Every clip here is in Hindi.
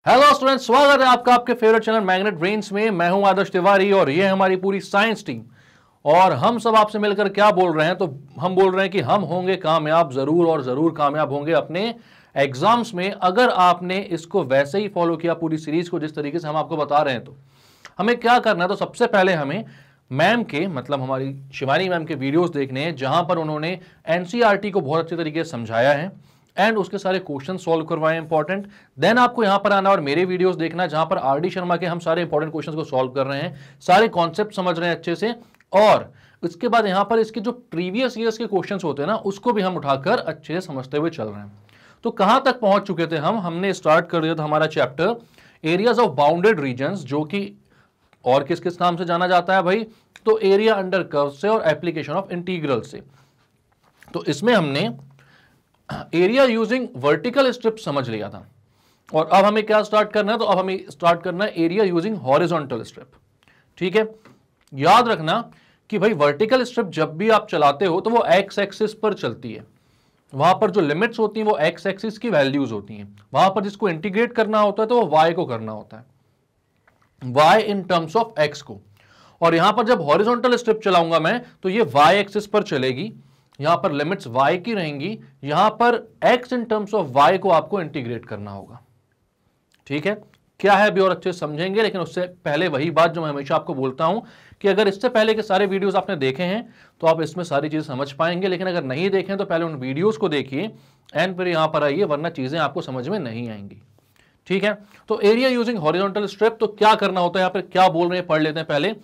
हेलो स्टूडेंट्स, स्वागत है आपका आपके फेवरेट चैनल मैग्नेट ब्रेन्स में। मैं हूं आदर्श तिवारी और ये हमारी पूरी साइंस टीम। और हम सब आपसे मिलकर क्या बोल रहे हैं, तो हम बोल रहे हैं कि हम होंगे कामयाब जरूर और जरूर कामयाब होंगे अपने एग्जाम्स में, अगर आपने इसको वैसे ही फॉलो किया पूरी सीरीज को जिस तरीके से हम आपको बता रहे हैं। तो हमें क्या करना है, तो सबसे पहले हमें मैम के मतलब हमारी शिवानी मैम के वीडियोस देखने हैं जहां पर उन्होंने एनसीईआरटी को बहुत अच्छे तरीके से समझाया है एंड उसके सारे क्वेश्चन सॉल्व करवाए इंपॉर्टेंट। देन आपको यहां पर आना और मेरे वीडियोस देखना जहां पर आरडी शर्मा के हम सारे इंपॉर्टेंट क्वेश्चंस को सॉल्व कर रहे हैं, सारे कॉन्सेप्ट समझ रहे हैं अच्छे से। और उसके बाद यहां पर इसके जो प्रीवियस ईयर्स के क्वेश्चंस होते हैं ना, उसको भी हम उठाकर अच्छे से समझते हुए चल रहे हैं। तो कहां तक पहुंच चुके थे हमने स्टार्ट कर दिया था हमारा chapter areas of bounded regions, जो कि और किस किस नाम से जाना जाता है भाई, तो एरिया अंडर कर्व से और एप्लीकेशन ऑफ इंटीग्रल से। तो इसमें हमने एरिया यूजिंग वर्टिकल स्ट्रिप समझ लिया था और अब हमें क्या स्टार्ट करना है, तो अब हमें स्टार्ट करना है एरिया यूजिंग हॉरिजॉन्टल स्ट्रिप। ठीक है, याद रखना कि भाई वर्टिकल स्ट्रिप जब भी आप चलाते हो तो वो एक्स एक्सिस पर चलती है, वहां पर जो लिमिट्स होती हैं वो एक्स एक्सिस की वैल्यूज होती हैं, वहां पर जिसको इंटीग्रेट करना होता है तो वो वाई को करना होता है, y in terms of x को। और यहां पर जब हॉरिजॉन्टल स्ट्रिप चलाऊंगा मैं तो ये वाई एक्सिस पर चलेगी, यहां पर लिमिट्स y की रहेंगी, यहां पर x in terms of y को आपको इंटीग्रेट करना होगा। ठीक है, क्या है भी और अच्छे समझेंगे, लेकिन उससे पहले वही बात जो मैं हमेशा आपको बोलता हूं कि अगर इससे पहले के सारे वीडियोस आपने देखे हैं तो आप इसमें सारी चीजें समझ पाएंगे, लेकिन अगर नहीं देखें तो पहले उन वीडियोस को देखिए एंड फिर यहां पर आइए, वरना चीजें आपको समझ में नहीं आएंगी। ठीक है, तो एरिया यूजिंग हॉरिजॉन्टल स्ट्रिप, तो क्या करना होता है, यहां पर क्या बोल रहे हैं पढ़ लेते हैं पहले।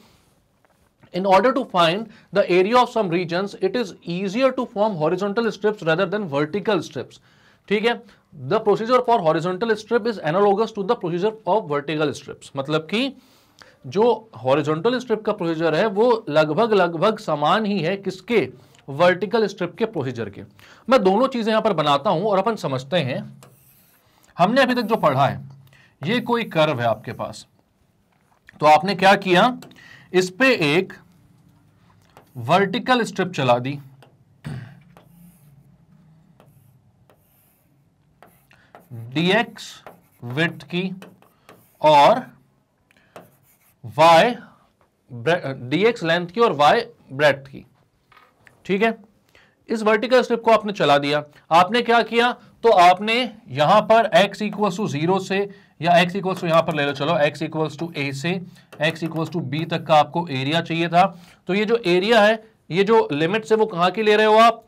In order to find the area of some regions, it is easier to form horizontal strips rather than vertical strips. ठीक है, the procedure for horizontal strip is analogous to the procedure of vertical strips. मतलब कि जो horizontal strip का प्रोसीजर है वो लगभग समान ही है किसके, vertical strip के प्रोसीजर के। मैं दोनों चीजें यहां पर बनाता हूं और अपन समझते हैं। हमने अभी तक जो पढ़ा है, ये कोई कर्व है आपके पास, तो आपने क्या किया, इस पे एक वर्टिकल स्ट्रिप चला दी, dx विड्थ की और y dx लेंथ की और y ब्रेड्थ की। ठीक है, इस वर्टिकल स्ट्रिप को आपने चला दिया। आपने क्या किया, तो आपने यहां पर x इक्वल्स टू 0 से या x इक्वल्स टू यहां पर ले लो, चलो x इक्वल्स टू a से x इक्वल्स टू b तक का आपको एरिया चाहिए था। तो ये जो एरिया है, ये जो लिमिट्स है वो कहां की ले रहे हो आप,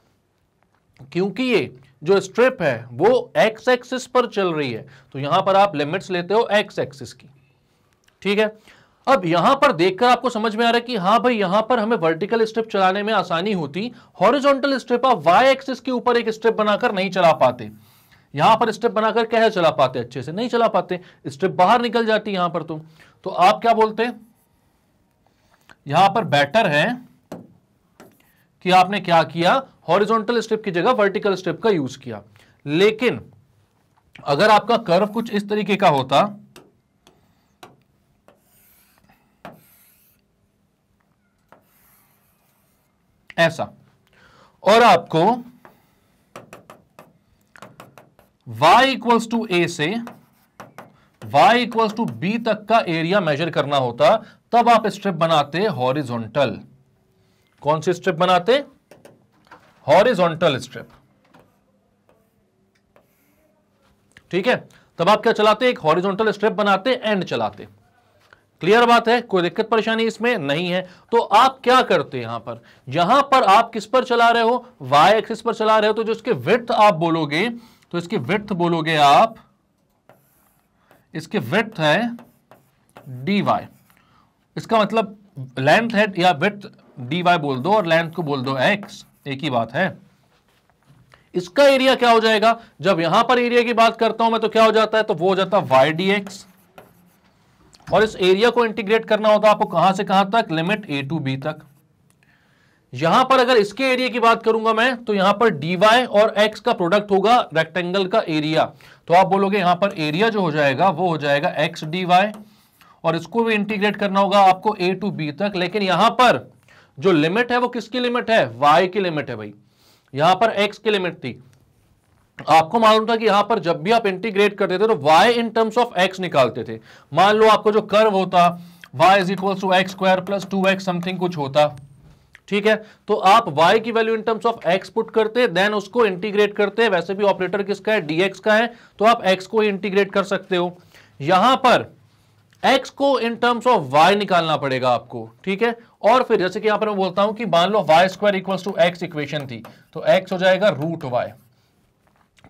क्योंकि ये जो स्ट्रिप है वो x एक्सिस पर चल रही है, तो यहां पर आप लिमिट्स लेते हो x एक्सिस की। ठीक है, अब यहां पर देखकर आपको समझ में आ रहा है कि हां भाई यहां पर हमें वर्टिकल स्ट्रिप चलाने में आसानी होती, हॉरिजॉन्टल स्ट्रिप आप y एक्सिस के ऊपर एक स्ट्रिप बनाकर नहीं चला पाते। यहां पर स्ट्रिप बनाकर कैसे चला पाते, अच्छे से नहीं चला पाते, स्ट्रिप बाहर निकल जाती यहां पर। तो आप क्या बोलते, यहां पर बेटर है कि आपने क्या किया, हॉरिजॉन्टल स्ट्रिप की जगह वर्टिकल स्ट्रिप का यूज किया। लेकिन अगर आपका कर्व कुछ इस तरीके का होता, ऐसा, और आपको y इक्वल्स टू a से y इक्वल्स टू b तक का एरिया मेजर करना होता, तब आप स्ट्रिप बनाते हॉरिजॉन्टल। कौन सी स्ट्रिप बनाते, हॉरिजॉन्टल स्ट्रिप। ठीक है, तब आप क्या चलाते, एक हॉरिजॉन्टल स्ट्रिप बनाते एंड चलाते। क्लियर बात है, कोई दिक्कत परेशानी इसमें नहीं है। तो आप क्या करते, यहां पर आप किस पर चला रहे हो, y एक्सिस पर चला रहे हो, तो जो इसके विड्थ आप बोलोगे, तो इसकी विड्थ बोलोगे आप, इसकी विड्थ है dy, इसका मतलब लेंथ है या विड्थ dy बोल दो और लेंथ को बोल दो x, एक ही बात है। इसका एरिया क्या हो जाएगा, जब यहां पर एरिया की बात करता हूं मैं तो क्या हो जाता है, तो वो हो जाता है y dx, और इस एरिया को इंटीग्रेट करना होता आपको कहां से कहां तक, लिमिट a टू b तक। यहां पर अगर इसके एरिया की बात करूंगा मैं, तो यहां पर dy और x का प्रोडक्ट होगा रेक्टेंगल का एरिया, तो आप बोलोगे यहां पर एरिया जो हो जाएगा वो हो जाएगा x dy, और इसको भी इंटीग्रेट करना होगा आपको a टू b तक। लेकिन यहां पर जो लिमिट है वो किसकी लिमिट है, y की लिमिट है भाई, यहां पर x की लिमिट थी, आपको मालूम था कि यहां पर जब भी आप इंटीग्रेट करते थे तो y in terms of x निकालते थे। मान लो आपको जो कर्व होता y is equal to x square plus 2x something कुछ होता, ठीक है, तो आप y की value in terms of x put करते, देन उसको इंटीग्रेट करते। वैसे भी ऑपरेटर किसका है, dx का है, तो आप x को इंटीग्रेट कर सकते हो। यहां पर x को इन टर्म्स ऑफ y निकालना पड़ेगा आपको, ठीक है। और फिर जैसे कि यहां पर मैं बोलता हूं कि मान लो y square equal to x equation थी, तो x हो जाएगा रूट y।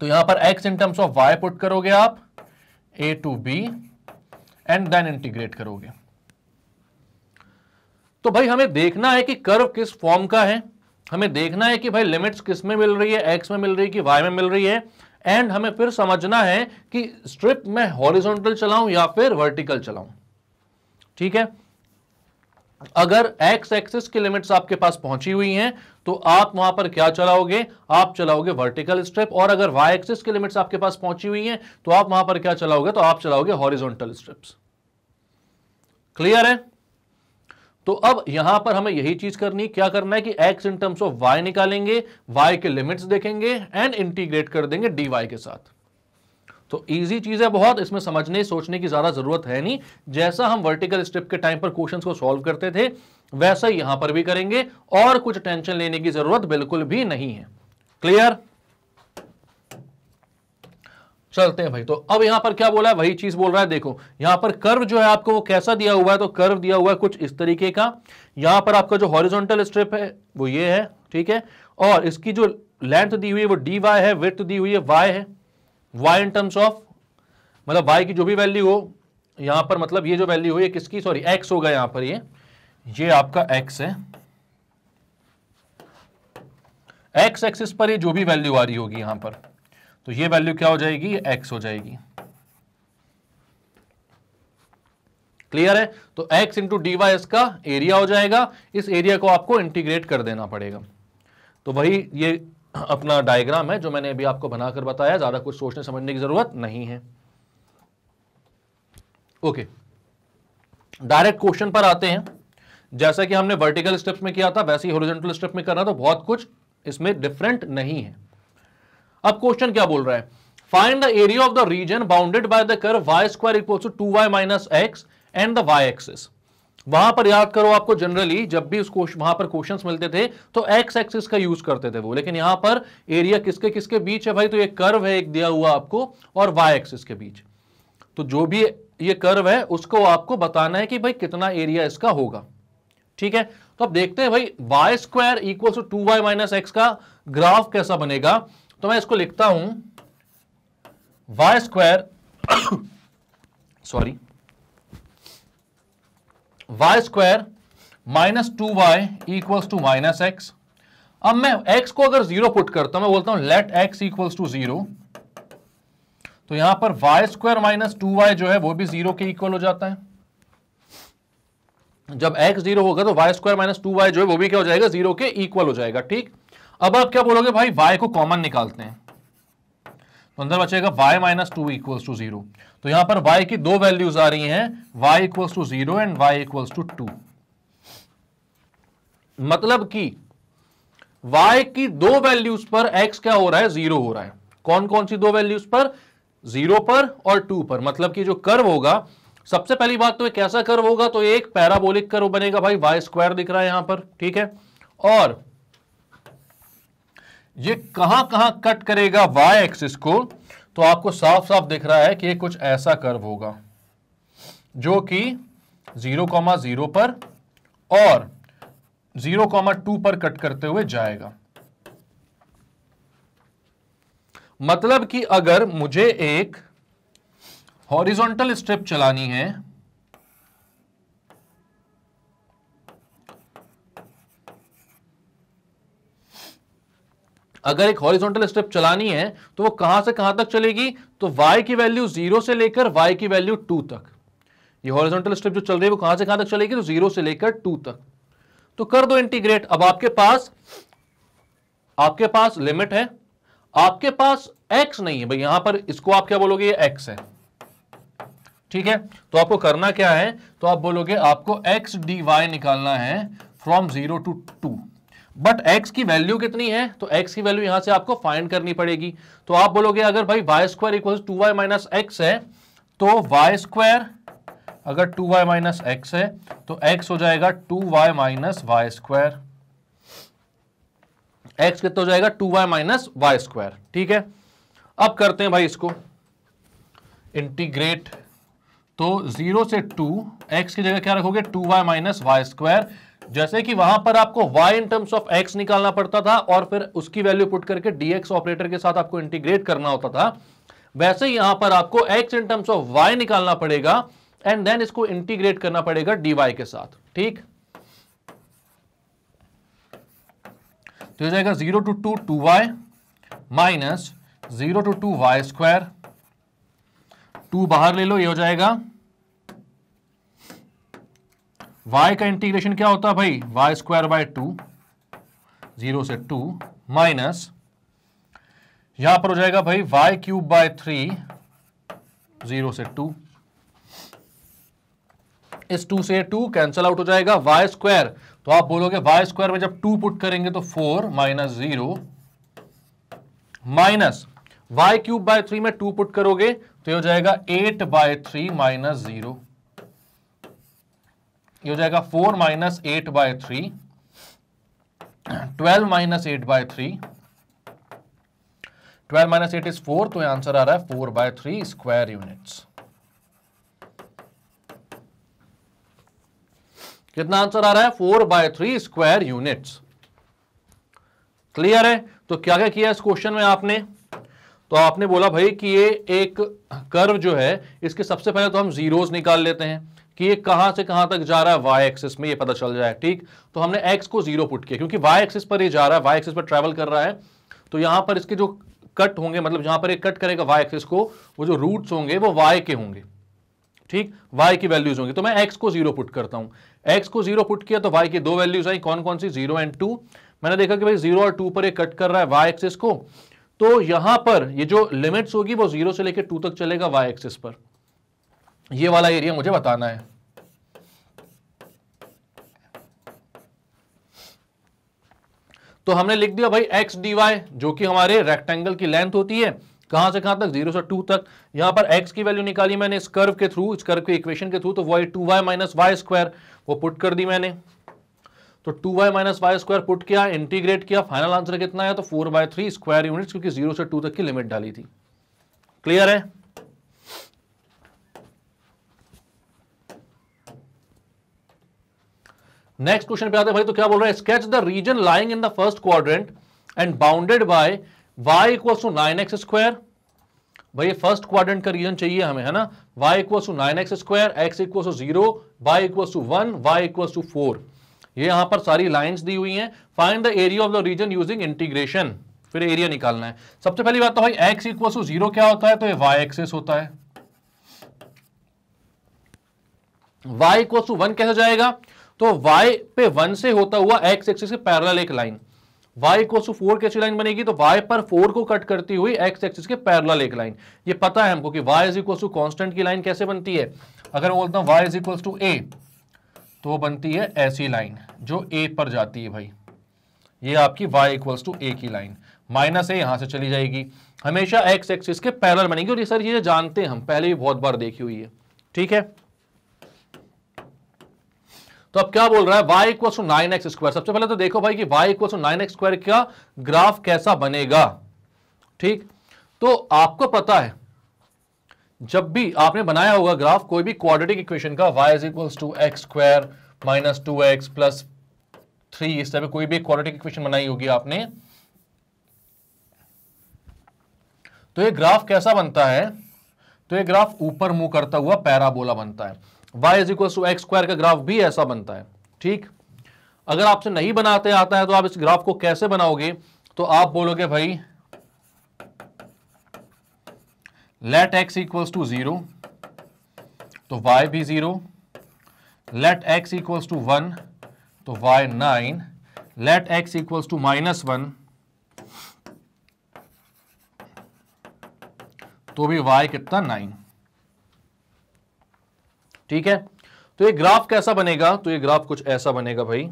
तो यहां पर x in terms of y put करोगे आप a to b and then integrate करोगे। तो भाई हमें देखना है कि कर्व किस फॉर्म का है, हमें देखना है कि भाई लिमिट्स किस में मिल रही है, x में मिल रही है कि y में मिल रही है, एंड हमें फिर समझना है कि स्ट्रिप में हॉरिजॉन्टल चलाऊं या फिर वर्टिकल चलाऊं, ठीक है। अगर x एक्सिस की लिमिट्स आपके पास पहुंची हुई हैं तो आप वहां पर क्या चलाओगे, आप चलाओगे वर्टिकल स्ट्रिप। और अगर y एक्सिस की लिमिट्स आपके पास पहुंची हुई हैं तो आप वहां पर क्या चलाओगे, तो आप चलाओगे हॉरिजॉन्टल स्ट्रिप्स। क्लियर है। तो अब यहां पर हमें यही चीज करनी, क्या करना है कि x in terms of y निकालेंगे, y के लिमिट्स देखेंगे एंड इंटीग्रेट कर देंगे dy के साथ। तो इजी चीज है बहुत, इसमें समझने सोचने की ज्यादा जरूरत है नहीं। जैसा हम वर्टिकल स्ट्रिप के टाइम पर क्वेश्चंस को सॉल्व करते थे वैसा ही यहां पर भी करेंगे, और कुछ टेंशन लेने की जरूरत बिल्कुल भी नहीं है। क्लियर। चलते हैं भाई। तो अब यहां पर क्या बोला है, वही चीज बोल रहा है। देखो यहां पर कर्व जो है आपको वो कैसा दिया हुआ है, तो कर्व दिया हुआ है कुछ इस तरीके का। यहां पर आपका जो हॉरिजॉन्टल स्ट्रिप है वो ये है, ठीक है, और इसकी जो लेंथ दी हुई है वो dy है, विड्थ दी हुई है y है। y इन टर्म्स ऑफ मतलब y की जो भी वैल्यू हो यहां पर, मतलब ये जो वैल्यू हो ये किसकी, सॉरी x होगा यहां पर, ये आपका x है। x एक्सिस पर ये जो भी वैल्यू आ रही होगी यहां पर, तो ये वैल्यू क्या हो जाएगी, x हो जाएगी। क्लियर है। तो x इंटू डी वाई इसका एरिया हो जाएगा। इस एरिया को आपको इंटीग्रेट कर देना पड़ेगा। तो वही ये अपना डायग्राम है जो मैंने अभी आपको बनाकर बताया, ज्यादा कुछ सोचने समझने की जरूरत नहीं है। ओके, डायरेक्ट क्वेश्चन पर आते हैं। जैसा कि हमने वर्टिकल स्टेप्स में किया था वैसे ही हॉरिजॉन्टल स्टेप में करना, तो बहुत कुछ इसमें डिफरेंट नहीं है। अब क्वेश्चन क्या बोल रहा है, find the area of the region bounded by the curve y square equal to 2y minus x and the y axis. वहां पर याद करो, आपको जनरली जब भी उसको वहां पर क्वेश्चंस मिलते थे तो एक्स एक्सिस का यूज करते थे वो, लेकिन यहां पर एरिया किसके किसके बीच है भाई, तो ये कर्व है एक दिया हुआ आपको और वाई एक्सिस के बीच। तो जो भी ये कर्व है उसको आपको बताना है कि भाई कितना एरिया इसका होगा, ठीक है। तो अब देखते हैं भाई y square equal to 2y minus x का ग्राफ कैसा बनेगा। तो मैं इसको लिखता हूं y square sorry y square minus 2y equals to minus x. अब मैं x को अगर 0 पुट करता हूं, मैं बोलता हूं लेट x इक्वल्स टू 0, तो यहां पर वाई स्क्वायर माइनस 2y जो है वो भी 0 के इक्वल हो जाता है। जब x 0 होगा तो वाई स्क्वायर माइनस 2y जो है वो भी क्या हो जाएगा, 0 के इक्वल हो जाएगा, ठीक। अब आप क्या बोलोगे भाई, y को कॉमन निकालते हैं, तो अंदर बचेगा y माइनस 2 इक्वल्स टू 0। तो यहां पर y की दो वैल्यूज आ रही हैं, y equals to 0 and y equals to 2। मतलब कि y की दो वैल्यूज पर x क्या हो रहा है, 0 हो रहा है। कौन कौन सी दो वैल्यूज पर, 0 पर और 2 पर। मतलब कि जो कर्व होगा, सबसे पहली बात तो ये कैसा कर्व होगा, तो एक पैराबोलिक कर्व बनेगा भाई, वाई स्क्वायर दिख रहा है यहां पर, ठीक है। और ये कहां कहां कट करेगा वाई एक्सिस को, तो आपको साफ साफ दिख रहा है कि ये कुछ ऐसा कर्व होगा जो कि 0,0 पर और 0,2 पर कट करते हुए जाएगा। मतलब कि अगर मुझे एक हॉरिजॉन्टल स्ट्रिप चलानी है, अगर एक हॉरिजॉन्टल स्ट्रिप चलानी है तो वो कहां से कहां तक चलेगी, तो y की वैल्यू 0 से लेकर y की वैल्यू 2 तक। ये हॉरिजॉन्टल स्ट्रिप जो चल रही है वो कहां से कहां तक चलेगी, तो 0 से लेकर 2 तक। तो कर दो इंटीग्रेट। अब आपके पास लिमिट है, आपके पास x नहीं है भाई, यहां पर इसको आप क्या बोलोगे, ये x है, ठीक है। तो आपको करना क्या है, तो आप बोलोगे आपको x dy निकालना है फ्रॉम 0 to 2। बट x की वैल्यू कितनी है, तो x की वैल्यू यहां से आपको फाइंड करनी पड़ेगी। तो आप बोलोगे अगर भाई y square equal to y minus x है, तो वाई स्क्वायर अगर 2y माइनस एक्स है तो x हो जाएगा 2y minus y square. x कितना हो जाएगा 2y माइनस वाई स्क्वायर। ठीक है, अब करते हैं भाई इसको इंटीग्रेट। तो 0 से 2, x की जगह क्या रखोगे 2y माइनस वाई स्क्वायर। जैसे कि वहां पर आपको y in terms of x निकालना पड़ता था और फिर उसकी वैल्यू पुट करके dx ऑपरेटर के साथ आपको इंटीग्रेट करना होता था, वैसे ही यहां पर आपको x in terms of y निकालना पड़ेगा एंड देन इसको इंटीग्रेट करना पड़ेगा dy के साथ। ठीक, तो हो जाएगा 0 to 2 2y minus 0 to 2 y square. 2 बाहर ले लो, ये हो जाएगा y का इंटीग्रेशन क्या होता है भाई, वाई स्क्वायर बाय 2, 0 से 2 माइनस यहां पर हो जाएगा भाई वाई क्यूब बाय 3, 0 से 2। इस 2 से 2 कैंसल आउट हो जाएगा, वाई स्क्वायर, तो आप बोलोगे वाई स्क्वायर में जब 2 पुट करेंगे तो 4 minus 0 minus y cube by 3 में 2 पुट करोगे तो ये हो जाएगा 8 बाय 3 माइनस 0, ये हो जाएगा 4 minus 8 by 3, 12 minus 8 by 3, 12 minus 8 is 4, तो आंसर आ रहा है 4 बाय 3 स्क्वायर यूनिट्स। कितना आंसर आ रहा है, 4 बाय 3 स्क्वायर यूनिट्स। क्लियर है? तो क्या क्या किया इस क्वेश्चन में आपने, तो आपने बोला भाई कि ये एक कर्व जो है इसके सबसे पहले तो हम जीरोस निकाल लेते हैं कि ये कहां से कहां तक जा रहा है वाई एक्सिस में, ये पता चल जाए। ठीक, तो हमने एक्स को 0 पुट किया क्योंकि वाई एक्सिस पर ये जा रहा है, वाई एक्सिस पर ट्रेवल कर रहा है, तो यहां पर इसके जो कट होंगे, मतलब जहां पर ये कट करेगा वाई एक्सिस को, वो जो रूट्स होंगे वो वाई के होंगे। ठीक, y की वैल्यूज होंगी, तो मैं x को 0 पुट करता हूं। x को 0 पुट किया तो y की 2 वैल्यूज आई, कौन कौन सी, 0 एंड 2। मैंने देखा कि भाई 0 और 2 पर ये कट कर रहा है y एक्सिस को, तो यहां पर ये जो लिमिट्स होगी वो 0 से लेकर 2 तक चलेगा y एक्सिस पर। ये वाला एरिया मुझे बताना है। तो हमने लिख दिया भाई x dy, जो कि हमारे रेक्टेंगल की लेंथ होती है, कहां से कहां तक, 0 से 2 तक। यहां पर x की वैल्यू निकाली मैंने इस कर्व के थ्रू, इस कर्व के इक्वेशन के थ्रू, तो वही 2y माइनस वाई स्क्वायर वो पुट कर दी मैंने। तो 2y minus y square put किया, इंटीग्रेट किया, फाइनल आंसर कितना है, तो 4 बाय 3 स्क्वायर यूनिट्स, क्योंकि 0 से 2 तक की लिमिट डाली थी। क्लियर है? नेक्स्ट क्वेश्चन पे आते हैं भाई, तो क्या बोल रहा है, sketch the region lying in the first quadrant and bounded by y equals to 9x square. भाई फर्स्ट क्वाड्रेंट का रीजन चाहिए हमें, है ना। y equals to 9x square, x equals to 0, y equals to 1, y equals to 4। ये यहां पर सारी लाइंस दी हुई हैं। Find the area of the region using integration, फिर एरिया निकालना है। सबसे पहली बात तो भाई x इक्वल्स टू 0 क्या होता है, तो ये y एक्सिस होता है। y इक्वल्स टू 1 कैसे जाएगा, तो y पे 1 से होता हुआ x एक्सिस के पैरेलल एक लाइन। y इक्वल्स टू 4 कैसी लाइन बनेगी, तो y पर 4 को कट करती हुई x एक्सिस के पैरेलल एक लाइन। ये पता है हमको कि y is equals to constant की लाइन कैसे बनती है। अगर मैं बोलता हूं y is equals to a, तो वो बनती है ऐसी लाइन जो a पर जाती है भाई। ये आपकी y इक्वल्स टू a की लाइन, माइनस a यहां से चली जाएगी, हमेशा x एक्सिस के पैरेलल बनेगी। और ये सर ये जानते हैं हम, पहले भी बहुत बार देखी हुई है। ठीक है, तो अब क्या बोल रहा है, y equals to 9x square. सबसे पहले तो देखो भाई कि y equals to 9x square का ग्राफ कैसा बनेगा। ठीक, तो आपको पता है जब भी आपने बनाया होगा ग्राफ कोई भी क्वाड्रेटिक इक्वेशन का, y is equals to x square minus 2x plus 3, इस तरह कोई भी क्वाड्रेटिक इक्वेशन बनाई होगी आपने, तो ये ग्राफ कैसा बनता है, तो ये ग्राफ ऊपर मुंह करता हुआ पैराबोला बनता है। y is equal to x square का ग्राफ भी ऐसा बनता है। ठीक, अगर आपसे नहीं बनाते आता है तो आप इस ग्राफ को कैसे बनाओगे, तो आप बोलोगे भाई लेट x इक्वल्स टू 0, तो y भी 0, लेट x इक्वल्स टू 1, तो y 9, let x equals to -1, तो भी y कितना 9। ठीक है, तो ये ग्राफ कैसा बनेगा, तो ये ग्राफ कुछ ऐसा बनेगा भाई।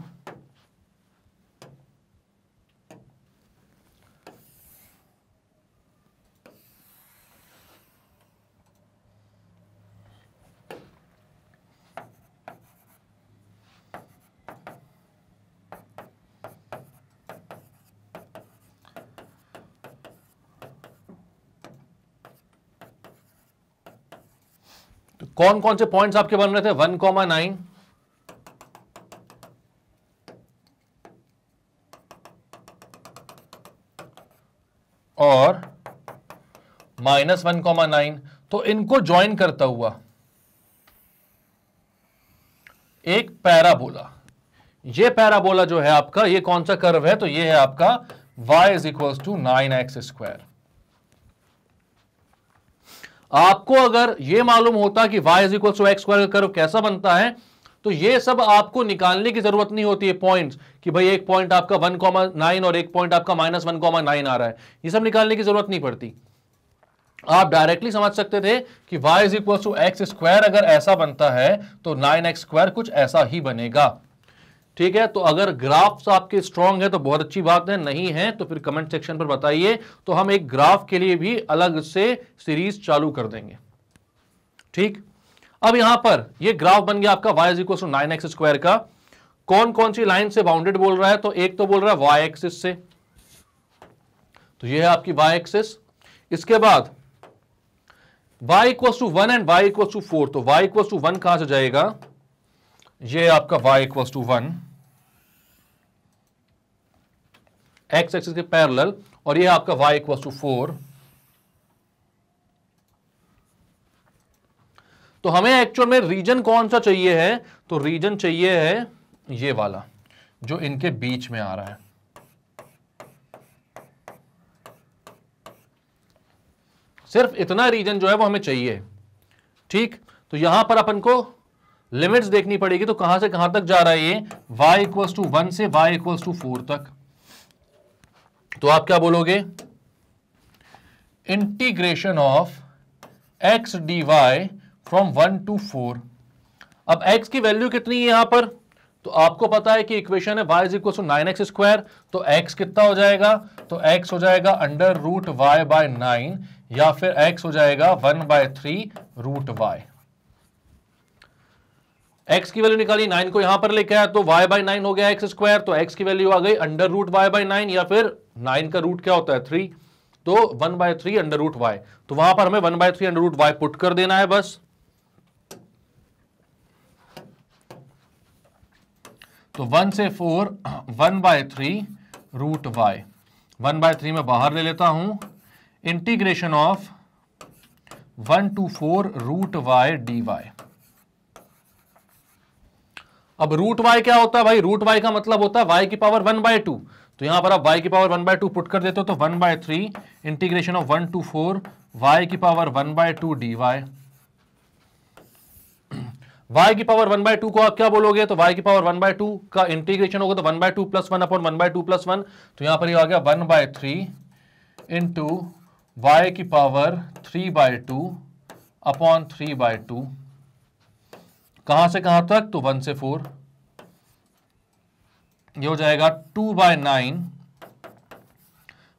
तो कौन कौन से पॉइंट्स आपके बन रहे थे, 1,9 और -1,9। तो इनको ज्वाइन करता हुआ एक पैराबोला, ये पैराबोला जो है आपका, ये कौन सा कर्व है, तो ये है आपका y is equal to 9x²। आपको अगर ये मालूम होता कि y is equal to x² का कर्व कैसा बनता है, तो ये सब आपको निकालने की जरूरत नहीं होती है पॉइंट्स, कि भाई एक पॉइंट आपका 1,9 और एक पॉइंट आपका -1,9 आ रहा है, ये सब निकालने की जरूरत नहीं पड़ती। आप डायरेक्टली समझ सकते थे कि y is equal to x², अगर ऐसा बनता है तो 9x² कुछ ऐसा ही बनेगा। ठीक है, तो अगर ग्राफ्स आपके स्ट्रांग है तो बहुत अच्छी बात है, नहीं है तो फिर कमेंट सेक्शन पर बताइए, तो हम एक ग्राफ के लिए भी अलग से सीरीज चालू कर देंगे। ठीक, अब यहां पर ये ग्राफ बन गया आपका y is equal to 9x² का। कौन कौन सी लाइन से बाउंडेड बोल रहा है, तो एक तो बोल रहा है y एक्सिस से, तो ये है आपकी y एक्सिस। इसके बाद y equal to 1 and y equal to 4, तो y इक्वल टू 1 कहां से जाएगा, ये आपका y equal to 1 x axis के पैरेलल, और ये आपका y इक्वल टू 4। तो हमें एक्चुअल में रीजन कौन सा चाहिए है, तो रीजन चाहिए है ये वाला जो इनके बीच में आ रहा है। सिर्फ इतना रीजन जो है वो हमें चाहिए। ठीक, तो यहां पर अपन को लिमिट्स देखनी पड़ेगी, तो कहां से कहां तक जा रहा है ये, y इक्वल्स टू 1 से y इक्वल्स टू 4 तक। तो आप क्या बोलोगे, integration of x dy from 1 to 4। अब x की वैल्यू कितनी है यहां पर, तो आपको पता है कि इक्वेशन है y is equal to 9x², तो x कितना हो जाएगा, तो x हो जाएगा √y/9, या फिर x हो जाएगा 1/3 √y। x की वैल्यू निकाली, 9 को यहां पर लेके आया तो y/9 हो गया x², तो x की वैल्यू आ गई √y/9, या फिर 9 का रूट क्या होता है 3, तो 1/3 √y। तो वहां पर हमें 1/3 √y पुट कर देना है बस। तो 1 से 4 1/3 √y, 1/3 में बाहर ले लेता हूं, integration of 1 to 4 √y dy। अब √y क्या होता है भाई, √y का मतलब होता है y की पावर 1/2, तो यहां पर आप y की पावर 1/2 पुट कर देते हो, तो 1/3 इंटीग्रेशन ऑफ 1 to 4 y की पावर 1/2 dy। y की पावर 1/2 को आप क्या बोलोगे, तो y की पावर 1/2 का इंटीग्रेशन होगा तो 1/2 + 1 अपॉन 1/2 + 1, तो यहां पर ये आ गया 1/3 इंटू y की पावर 3/2 अपॉन 3/2। कहां से कहां तक, तो 1 से 4, ये हो जाएगा 2/9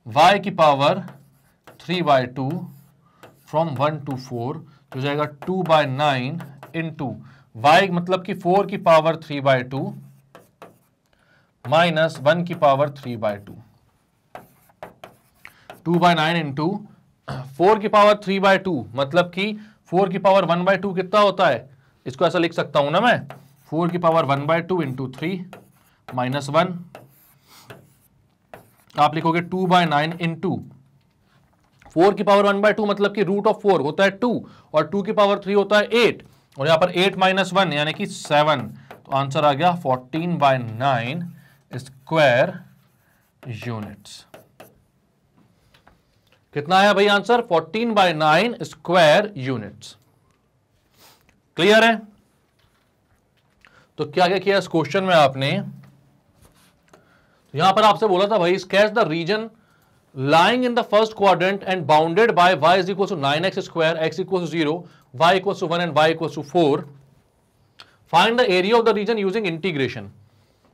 y की पावर 3/2 फ्रॉम 1 to 4, तो हो जाएगा 2/9 इंटू y मतलब कि 4 की पावर 3/2 माइनस 1 की पावर 3/2। 2/9 इंटू 4 की पावर 3/2 मतलब कि 4 की पावर 1/2 कितना होता है, इसको ऐसा लिख सकता हूं ना मैं, 4 की पावर 1/2 इंटू 3 माइनस 1। आप लिखोगे 2/9 इंटू 4 की पावर 1/2 मतलब कि √4 होता है 2, और 2 की पावर 3 होता है 8, और यहां पर 8 - 1 यानी कि 7, तो आंसर आ गया 14/9 स्क्वायर यूनिट्स। कितना आया भाई आंसर, 14/9 स्क्वायर यूनिट्स। क्लियर है। तो क्या क्या किया इस क्वेश्चन में आपने, यहां पर आपसे बोला था भाई sketch the region lying in the first quadrant and bounded by y is equal to 9x², x equals to 0, y equals to 1 and y equals to 4. Find the area of the region using integration.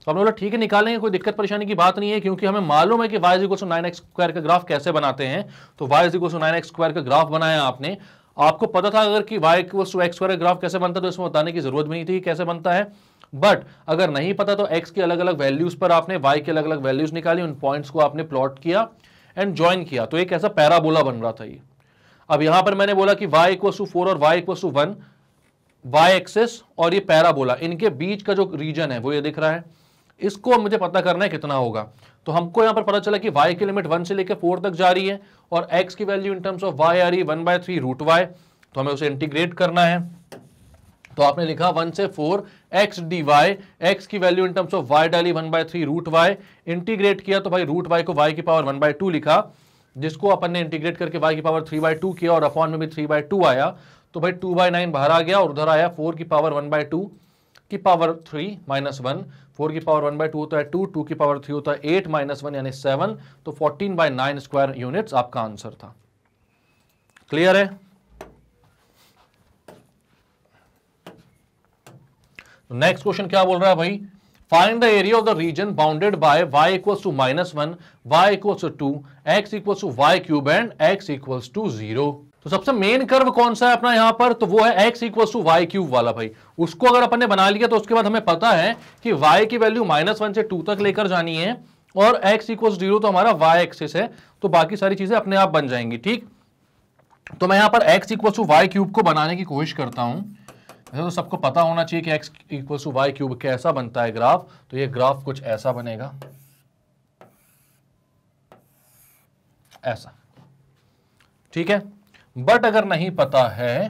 तो हमने बोला ठीक है निकालेंगे, कोई दिक्कत परेशानी की बात नहीं है, क्योंकि हमें मालूम है कि y is equal to 9x² का ग्राफ कैसे बनाते हैं। तो y is equal to 9x² का ग्राफ बनाया आपने, आपको पता था अगर कि y equals to x² का ग्राफ कैसे बनता है, तो इसमें बताने की जरूरत भी नहीं थी कैसे बनता है। बट अगर नहीं पता तो x की अलग अलग वैल्यूज पर आपने y की अलग अलग वैल्यूज निकाली, उन पॉइंट्स को आपने प्लॉट किया एंड ज्वाइन किया, तो एक ऐसा पैराबोला बन रहा था ये। अब यहां पर मैंने बोला कि y इक्वल टू 4 और y equal to 1 y axis और ये पैराबोला, इनके बीच का जो रीजन है वो ये दिख रहा है, इसको मुझे पता करना है कितना होगा। तो हमको यहां पर पता चला कि y की लिमिट 1 से लेकर 4 तक जा रही है और x की value in terms of y आ रही है 1/3 रूट y, तो हमें उसे इंटीग्रेट करना है। तो आपने लिखा 1 से 4 x dy, x की value in terms of y डाली 1/3 रूट y, इंटीग्रेट किया तो भाई रूट y को y की पावर 1/2 लिखा, जिसको अपन ने इंटीग्रेट करके y की पावर 3/2 किया और अपॉन में भी 3/2 आया, तो भाई 2/9 बाहर आ गया और उधर आया 4 की पावर 1/2 की पावर 3 माइनस 1, 4 की पावर 1/2 होता है 2, 2 की पावर 3 होता है 8 माइनस 1 यानी 7, तो 14/9 स्क्वायर यूनिट्स आपका आंसर था। क्लियर है? नेक्स्ट क्वेश्चन क्या बोल रहा है भाई, find the area of the region bounded by y equals to -1, y equals to 2, x equals to y cube and x equals to 0। तो सबसे मेन कर्व कौन सा है अपना यहां पर, तो वो है x equals to y cube वाला भाई। उसको अगर अपन ने बना लिया तो उसके बाद हमें पता है कि y की वैल्यू -1 से 2 तक लेकर जानी है और x इक्वल्स 0 तो हमारा y एक्सिस है, तो बाकी सारी चीजें अपने आप बन जाएंगी। ठीक, तो मैं यहां पर x equals to y cube को बनाने की कोशिश करता हूं। तो सबको पता होना चाहिए कि x equals to y cube कैसा बनता है ग्राफ, तो ये ग्राफ कुछ ऐसा बनेगा, ऐसा। ठीक है, बट अगर नहीं पता है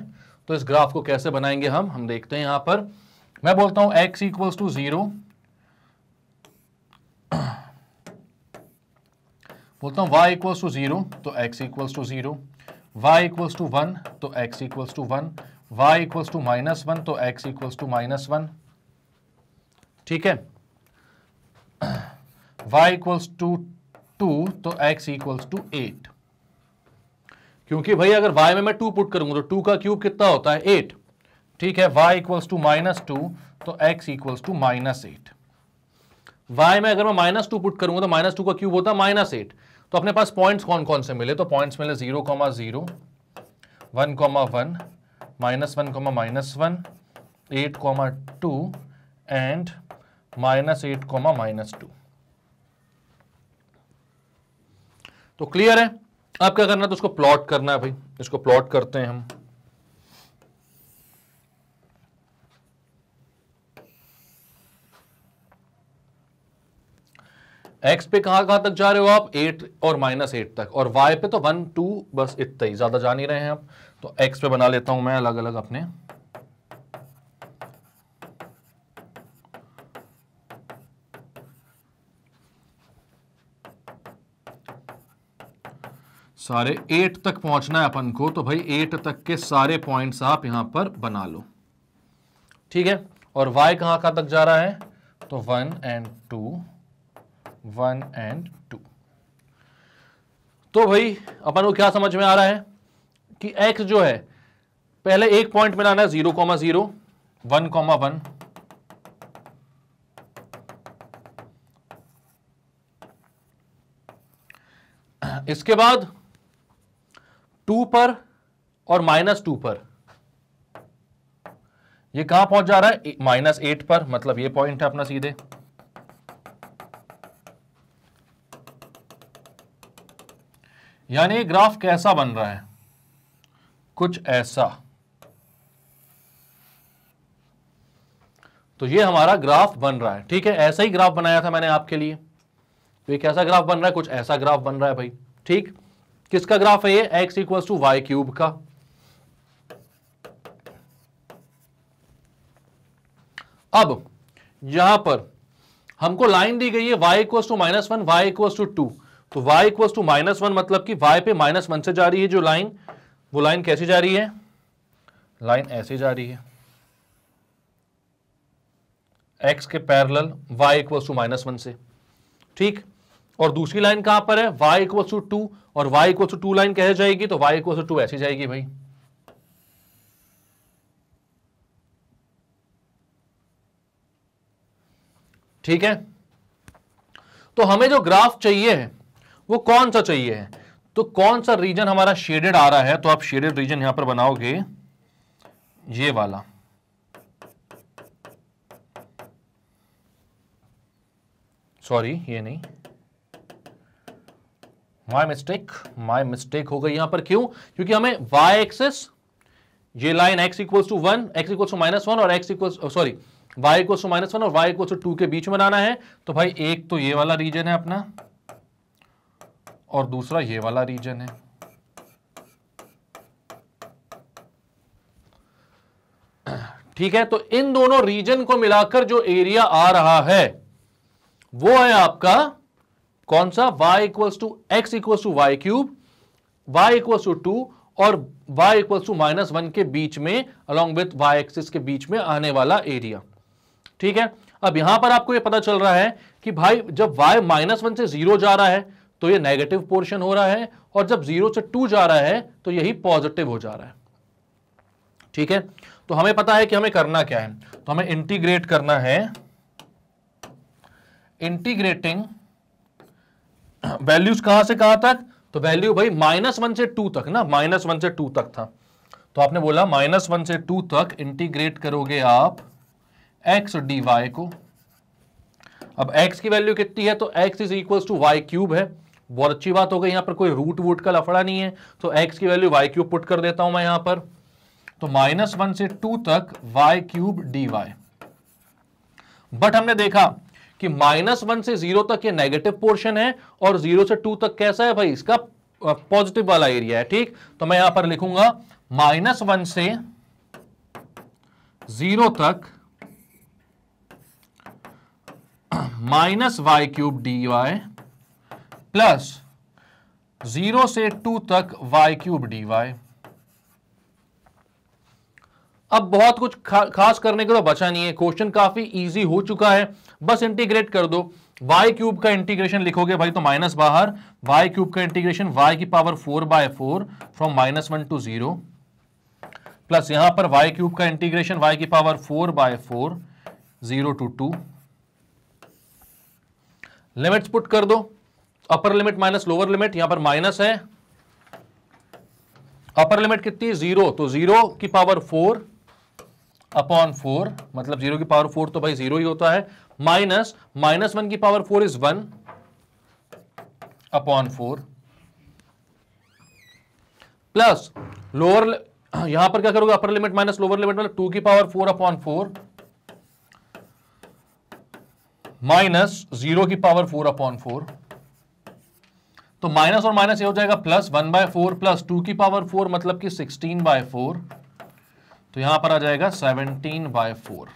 तो इस ग्राफ को कैसे बनाएंगे हम देखते हैं। यहां पर मैं बोलता हूं x इक्वल्स टू 0, बोलता हूं y इक्वल्स टू 0 तो x equals to 0, y equals to 1 तो x equals to 1, y equals to -1 तो x इक्वल्स टू -1। ठीक है, y इक्वल्स टू 2 तो x इक्वल्स टू 8, क्योंकि भाई अगर y में मैं 2 पुट करूंगा तो 2 का क्यूब कितना होता है 8। ठीक है, y इक्वल्स टू -2 तो x इक्वल्स टू -8। y में अगर मैं -2 पुट करूंगा तो -2 का क्यूब होता है -8। तो अपने पास पॉइंट्स कौन कौन से मिले, तो पॉइंट्स मिले 0, 0, 1, 1, -1, -1, 8, 2 एंड -8, -2। तो क्लियर है? अब क्या करना है, तो उसको प्लॉट करना है भाई, इसको प्लॉट करते हैं हम। x पे कहां कहां तक जा रहे हो आप, 8 और -8 तक, और y पे तो 1, 2 बस इतना ही, ज्यादा जा नहीं रहे हैं आप। तो x पे बना लेता हूं मैं अलग अलग अपने, सारे 8 तक पहुंचना है अपन को, तो भाई 8 तक के सारे पॉइंट्स आप यहां पर बना लो। ठीक है, और y कहां कहां तक जा रहा है, तो 1 and 2, 1 and 2। तो भाई अपन को क्या समझ में आ रहा है कि x जो है पहले एक पॉइंट मिलाना है 0, 0, 1, 1, इसके बाद 2 पर और -2 पर, ये कहां पहुंच जा रहा है -8 पर, मतलब ये पॉइंट है अपना सीधे। यानी ये ग्राफ कैसा बन रहा है, कुछ ऐसा। तो ये हमारा ग्राफ बन रहा है। ठीक है, ऐसा ही ग्राफ बनाया था मैंने आपके लिए। तो ये कैसा ग्राफ बन रहा है, कुछ ऐसा ग्राफ बन रहा है भाई। ठीक, किसका ग्राफ है ये, x equals to y cube का। अब यहां पर हमको लाइन दी गई है y equals to -1, y equals to 2। तो y इक्वल्स टू -1 मतलब कि y पे -1 से जा रही है जो लाइन, वो लाइन कैसी जा रही है, लाइन ऐसे जा रही है, x के पैरेलल y इक्वल्स टू -1 से। ठीक, और दूसरी लाइन कहां पर है, y इक्वल्स टू 2, और y इक्वल्स टू 2 लाइन कैसे जाएगी, तो y इक्वल्स टू 2 ऐसी जाएगी भाई। ठीक है, तो हमें जो ग्राफ चाहिए है वो कौन सा चाहिए है, तो कौन सा रीजन हमारा शेडेड आ रहा है, तो आप शेडेड रीजन यहां पर बनाओगे ये वाला। सॉरी ये नहीं, माय मिस्टेक हो गई यहां पर। क्यों, क्योंकि हमें y एक्सिस ये line x equals to 1, x equals to -1 और x equals sorry y equals to -1 और y इक्वल्स टू 2 के बीच में बनाना है। तो भाई एक तो ये वाला रीजन है अपना और दूसरा ये वाला रीजन है। ठीक है, तो इन दोनों रीजन को मिलाकर जो एरिया आ रहा है वो है आपका कौन सा, y equals to x equals to y cube, y equals to 2 और y इक्वल्स टू -1 के बीच में अलॉन्ग विथ y एक्सिस के बीच में आने वाला एरिया। ठीक है, अब यहां पर आपको ये पता चल रहा है कि भाई जब y -1 से 0 जा रहा है तो ये नेगेटिव पोर्शन हो रहा है और जब 0 से 2 जा रहा है तो यही पॉजिटिव हो जा रहा है। ठीक है, तो हमें पता है कि हमें करना क्या है, तो हमें इंटीग्रेट करना है, इंटीग्रेटिंग वैल्यूज कहां से कहां तक, तो वैल्यू भाई -1 से 2 तक ना, -1 से 2 तक था, तो आपने बोला -1 से 2 तक इंटीग्रेट करोगे आप x dy को। अब x की वैल्यू कितनी है, तो x is equal to y cube है, बहुत अच्छी बात हो गई, यहां पर कोई रूट वूट का लफड़ा नहीं है, तो x की वैल्यू वाई क्यूब पुट कर देता हूं मैं यहां पर, तो -1 से 2 तक वाई क्यूब dy। बट हमने देखा कि -1 से 0 तक ये नेगेटिव पोर्शन है और 0 से 2 तक कैसा है भाई, इसका पॉजिटिव वाला एरिया है। ठीक, तो मैं यहां पर लिखूंगा -1 से 0 तक -y क्यूब dy प्लस 0 से 2 तक y क्यूब dy। अब बहुत कुछ खास करने के तो बचा नहीं है, क्वेश्चन काफी इजी हो चुका है, बस इंटीग्रेट कर दो। y क्यूब का इंटीग्रेशन लिखोगे भाई तो माइनस बाहर, y क्यूब का इंटीग्रेशन y की पावर 4/4 फ्रॉम -1 टू 0 प्लस यहां पर y क्यूब का इंटीग्रेशन y की पावर 4/4 0 टू 2। लिमिट्स पुट कर दो, upper limit minus lower limit, यहां पर माइनस है, अपर लिमिट कितनी है 0, तो 0 की पावर 4/4 मतलब 0 की पावर 4 तो भाई 0 ही होता है, माइनस -1 की पावर 4 इज 1/4 प्लस लोअर, यहां पर क्या करोगे, upper limit minus lower limit मतलब 2 की पावर 4/4 माइनस 0 की पावर 4/4, तो माइनस और माइनस ये हो जाएगा प्लस 1/4 प्लस 2 की पावर 4 मतलब कि 16/4, तो यहां पर आ जाएगा 17/4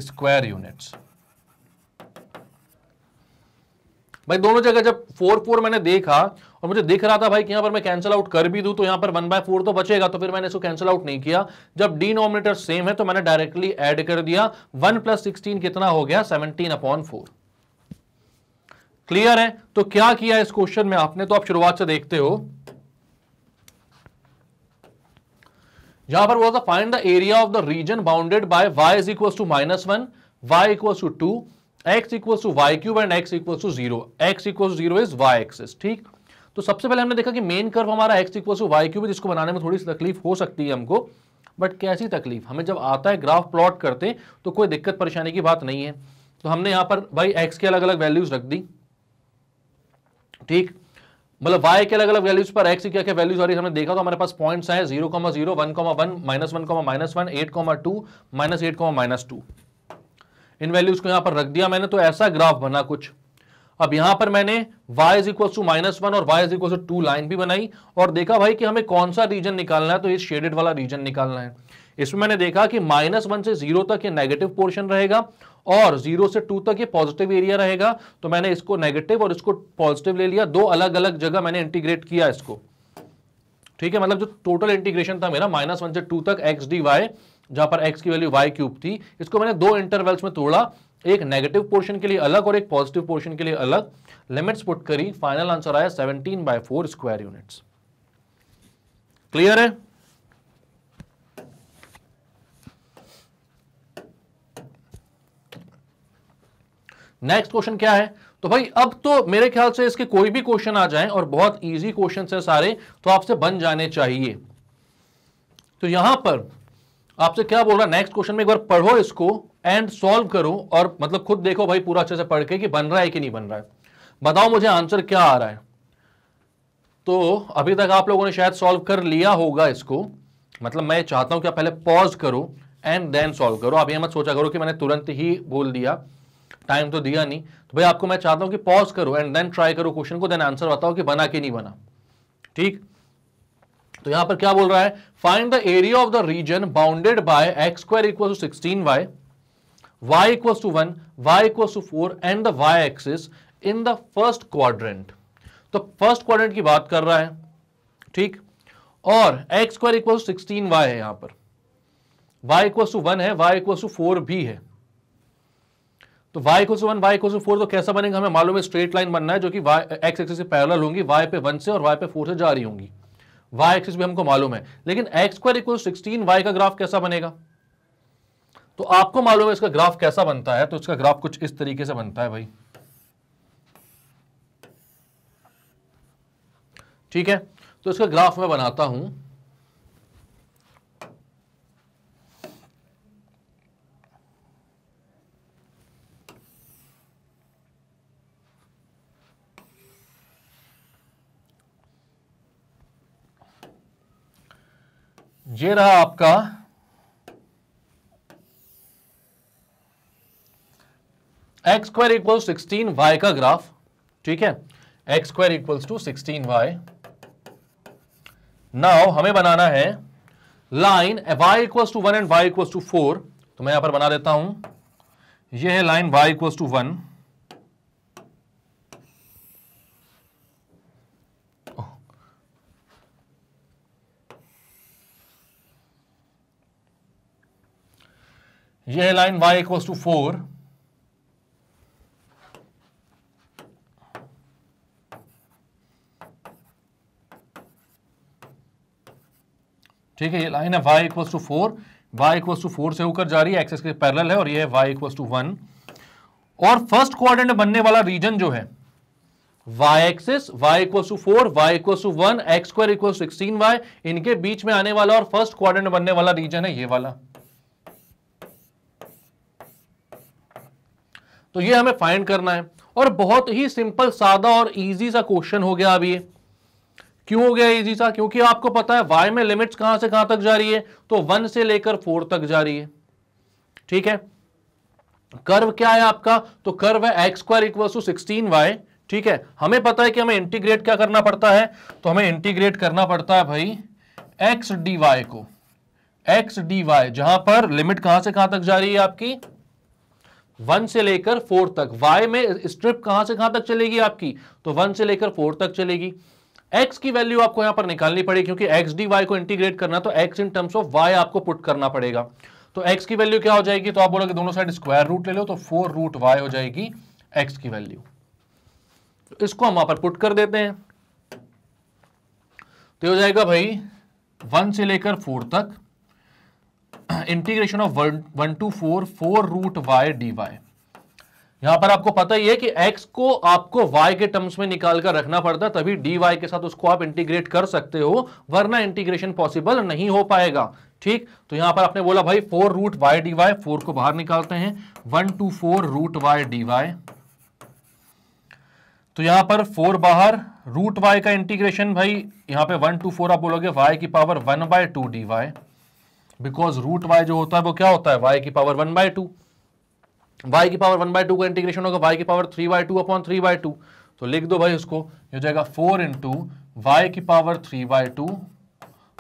स्क्वायर यूनिट्स। भाई दोनों जगह जब 4 मैंने देखा और मुझे दिख रहा था भाई कि यहां पर मैं कैंसिल आउट कर भी दूं तो यहां पर 1/4 तो बचेगा, तो फिर मैंने इसको कैंसिल आउट नहीं किया। जब डिनोमिनेटर सेम है तो मैंने डायरेक्टली ऐड कर दिया, 1 + 16 कितना हो गया 17/4। क्लियर है, तो क्या किया इस क्वेश्चन में आपने, तो आप शुरुआत से देखते हो, यहां पर बोला था find the area of the region bounded by y is equal to -1, y equal to 2, x equal to y cube and x equal to 0, x equal to 0 is y axis. ठीक, तो सबसे पहले हमने देखा कि मेन कर्व हमारा x equal to y cube है, जिसको बनाने में थोड़ी सी तकलीफ हो सकती है हमको, बट कैसी तकलीफ, हमें जब आता है ग्राफ प्लॉट करते तो कोई दिक्कत परेशानी की बात नहीं है। तो हमने यहां पर भाई x के अलग अलग वैल्यूज रख दी, ठीक, मतलब y के अलग अलग वैल्यूज पर x की क्या क्या वैल्यूज आ रही है हमने देखा, तो हमारे पास पॉइंट्स हैं 0,0, 1,1, -1,-1, 8,2, -8,-2, इन वैल्यूज को यहां पर रख दिया मैंने, तो ऐसा ग्राफ बना कुछ। अब यहां पर मैंने y इज इक्वल टू -1 और y is equal to 2 line भी बनाई और देखा भाई कि हमें कौन सा रीजन निकालना है, तो ये शेडेड वाला रीजन निकालना है। इसमें मैंने देखा कि -1 से 0 तक ये नेगेटिव पोर्शन रहेगा और 0 से 2 तक ये पॉजिटिव एरिया रहेगा, तो मैंने इसको नेगेटिव और इसको पॉजिटिव ले लिया, दो अलग अलग जगह मैंने इंटीग्रेट किया इसको। ठीक है, मतलब जो टोटल इंटीग्रेशन था मेरा -1 से 2 तक x dy, जहां पर x की वैल्यू y क्यूब थी, इसको मैंने दो इंटरवल्स में तोड़ा, एक नेगेटिव पोर्शन के लिए अलग और एक पॉजिटिव पोर्शन के लिए अलग, लिमिट्स पुट करी, फाइनल आंसर आया 17/4 स्क्वायर यूनिट्स। क्लियर है, नेक्स्ट क्वेश्चन क्या है, तो भाई अब तो मेरे ख्याल से इसके कोई भी क्वेश्चन आ जाएं और बहुत इजी क्वेश्चन है सारे, तो आपसे बन जाने चाहिए। तो यहां पर आपसे क्या बोल रहा है, नेक्स्ट क्वेश्चन में एक बार पढ़ो इसको एंड सॉल्व करो और मतलब खुद देखो भाई पूरा अच्छे से पढ़ के कि बन रहा है कि नहीं बन रहा है, बताओ मुझे आंसर क्या आ रहा है। तो अभी तक आप लोगों ने शायद सॉल्व कर लिया होगा इसको, मतलब मैं चाहता हूं कि आप पहले पॉज करो एंड देन सॉल्व करो। आप ये मत सोचा करो कि मैंने तुरंत ही बोल दिया, टाइम तो दिया नहीं। तो भाई आपको मैं चाहता हूं कि पॉज करो एंड देन ट्राई करो क्वेश्चन को, देन आंसर बताओ कि बना कि नहीं बना। ठीक, तो यहां पर क्या बोल रहा है, find the area of the region bounded by x square equal to 16y, y equal to 1, y equal to 4 and the y axis in the first quadrant. तो फर्स्ट क्वाड्रेंट की बात कर रहा है, ठीक, और x square equal to 16y है, यहां पर y इक्वल टू 1 है, y इक्वल टू 4 भी है। तो y equal to 1, y equal to 4 तो कैसा बनेगा, हमें मालूम है स्ट्रेट लाइन बनना है जो कि एक्स एक्सिस से पैरेलल होंगी, y पे 1 से और y पे 4 से जा रही होंगी। y एक्सिस भी हमको मालूम है, लेकिन एक्स स्क्वायर इक्वल 16 y का ग्राफ कैसा बनेगा, तो आपको मालूम है इसका ग्राफ कैसा बनता है। तो इसका ग्राफ कुछ इस तरीके से बनता है भाई, ठीक है। तो इसका ग्राफ मैं बनाता हूं, ये रहा आपका एक्स स्क्वायर इक्वल 16y का ग्राफ, ठीक है, x square equals to 16y। Now हमें बनाना है line y equals to 1 and y equals to 4। तो मैं यहां पर बना देता हूं, यह है लाइन y इक्वल्स टू 1, यह है लाइन y इक्वल्स टू 4, ठीक है, ये लाइन है y equals to 4, y equals to 4 से होकर जा रही है, एक्सिस के पैरेलल है, और ये है y इक्वल्स टू 1। और फर्स्ट क्वाड्रेंट में बनने वाला रीजन जो है y axis, y equals to 4, y equals to 1, x square equals 16y, इनके बीच में आने वाला और फर्स्ट क्वाड्रेंट में बनने वाला रीजन है ये वाला। तो ये हमें फाइंड करना है, और बहुत ही सिंपल, सादा और इजी सा क्वेश्चन हो गया। अब ये क्यों हो गया इजी सा, क्योंकि आपको पता है y में लिमिट्स कहां से कहां तक जा रही है, तो 1 से लेकर 4 तक जा रही है, ठीक है। कर्व क्या है आपका, तो कर्व है x square equal to 16y, ठीक है। हमें पता है कि हमें इंटीग्रेट क्या करना पड़ता है, तो हमें इंटीग्रेट करना पड़ता है भाई x dy को, x dy, जहां पर लिमिट कहां से कहां तक जा रही है आपकी, 1 से लेकर 4 तक। y में स्ट्रिप कहां से कहां तक चलेगी आपकी, तो 1 से लेकर 4 तक चलेगी। x की वैल्यू आपको यहां पर निकालनी पड़ेगी, क्योंकि x dy को इंटीग्रेट करना, तो x in terms of y आपको पुट करना पड़ेगा। तो x की वैल्यू क्या हो जाएगी, तो आप बोलोगे दोनों साइड स्क्वायर रूट ले लो, तो 4 रूट y हो जाएगी x की वैल्यू। तो इसको हम वहां पर पुट कर देते हैं, तो हो जाएगा भाई 1 से लेकर 4 तक integration of 1 to 4 root y dy। यहां पर आपको पता ही है कि x को आपको y के टर्म्स में निकाल कर रखना पड़ता है, तभी dy के साथ उसको आप इंटीग्रेट कर सकते हो, वरना इंटीग्रेशन पॉसिबल नहीं हो पाएगा, ठीक। तो यहां पर आपने बोला भाई 4 रूट y dy, 4 को बाहर निकालते हैं, 1 to 4 रूट y dy। तो यहां पर 4 बाहर, रूट y का इंटीग्रेशन भाई यहां पे 1 to 4 आप बोलोगे y की power 1/2 dy, because root y जो होता है वो क्या होता है, y की पावर 1/2, y की पावर 1/2 का इंटीग्रेशन होगा y की पावर 3/2 अपॉन 3/2। तो लिख दो भाई उसको, ये हो जाएगा 4 इंटू y की पावर 3/2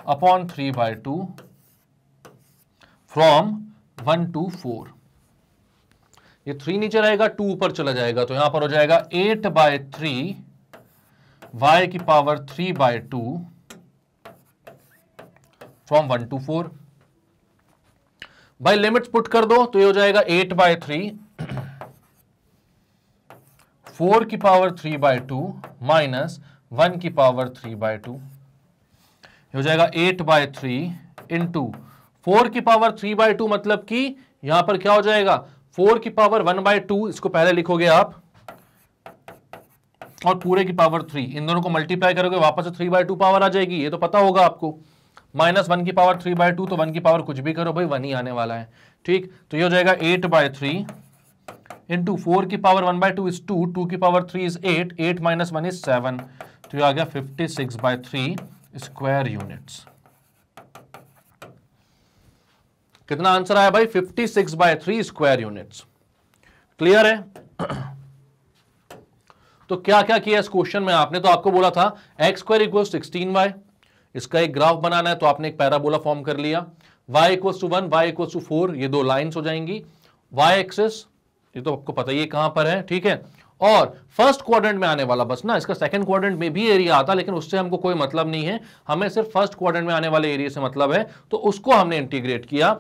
अपॉन 3/2 फ्रॉम 1 to 4। ये 3 नीचे रहेगा, 2 ऊपर चला जाएगा, तो यहां पर हो जाएगा 8/3 y की पावर 3/2 फ्रॉम 1 to 4। भाई लिमिट्स पुट कर दो, तो ये हो जाएगा 8/3 4 की पावर 3/2 माइनस 1 की पावर 3/2, ये हो जाएगा 8/3 इंटू 4 की पावर 3/2, मतलब कि यहां पर क्या हो जाएगा 4 की पावर 1/2, इसको पहले लिखोगे आप, और पूरे की पावर 3, इन दोनों को मल्टीप्लाई करोगे वापस से 3/2 पावर आ जाएगी, ये तो पता होगा आपको, माइनस 1 की पावर 3/2, तो 1 की पावर कुछ भी करो भाई 1 ही आने वाला है, ठीक। तो ये हो जाएगा 8/3 इंटू 4 की पावर 1/2 इज 2, 2 की पावर 3 इज 8, 8 माइनस 1 इज 7, तो ये आ गया 56/3 स्क्वायर यूनिट्स। कितना आंसर आया भाई? 56/3 स्क्वायर यूनिट्स। क्लियर है? तो क्या क्या किया इस क्वेश्चन में आपने? तो आपको बोला था एक्स स्क्वायर इक्वल 16y, इसका एक ग्राफ बनाना है, तो आपने एक पैराबोला फॉर्म कर लिया। y equal to 1, y equal to 4, ये दो लाइंस हो जाएंगी। y एक्सिस ये तो आपको पता ही है कहां पर है, ठीक है। और फर्स्ट क्वाड्रेंट में आने वाला बस ना, इसका सेकंड क्वाड्रेंट में भी एरिया आता, लेकिन उससे हमको कोई मतलब नहीं है, हमें सिर्फ फर्स्ट क्वाड्रेंट में आने वाले एरिया से मतलब है, तो उसको हमने इंटीग्रेट किया।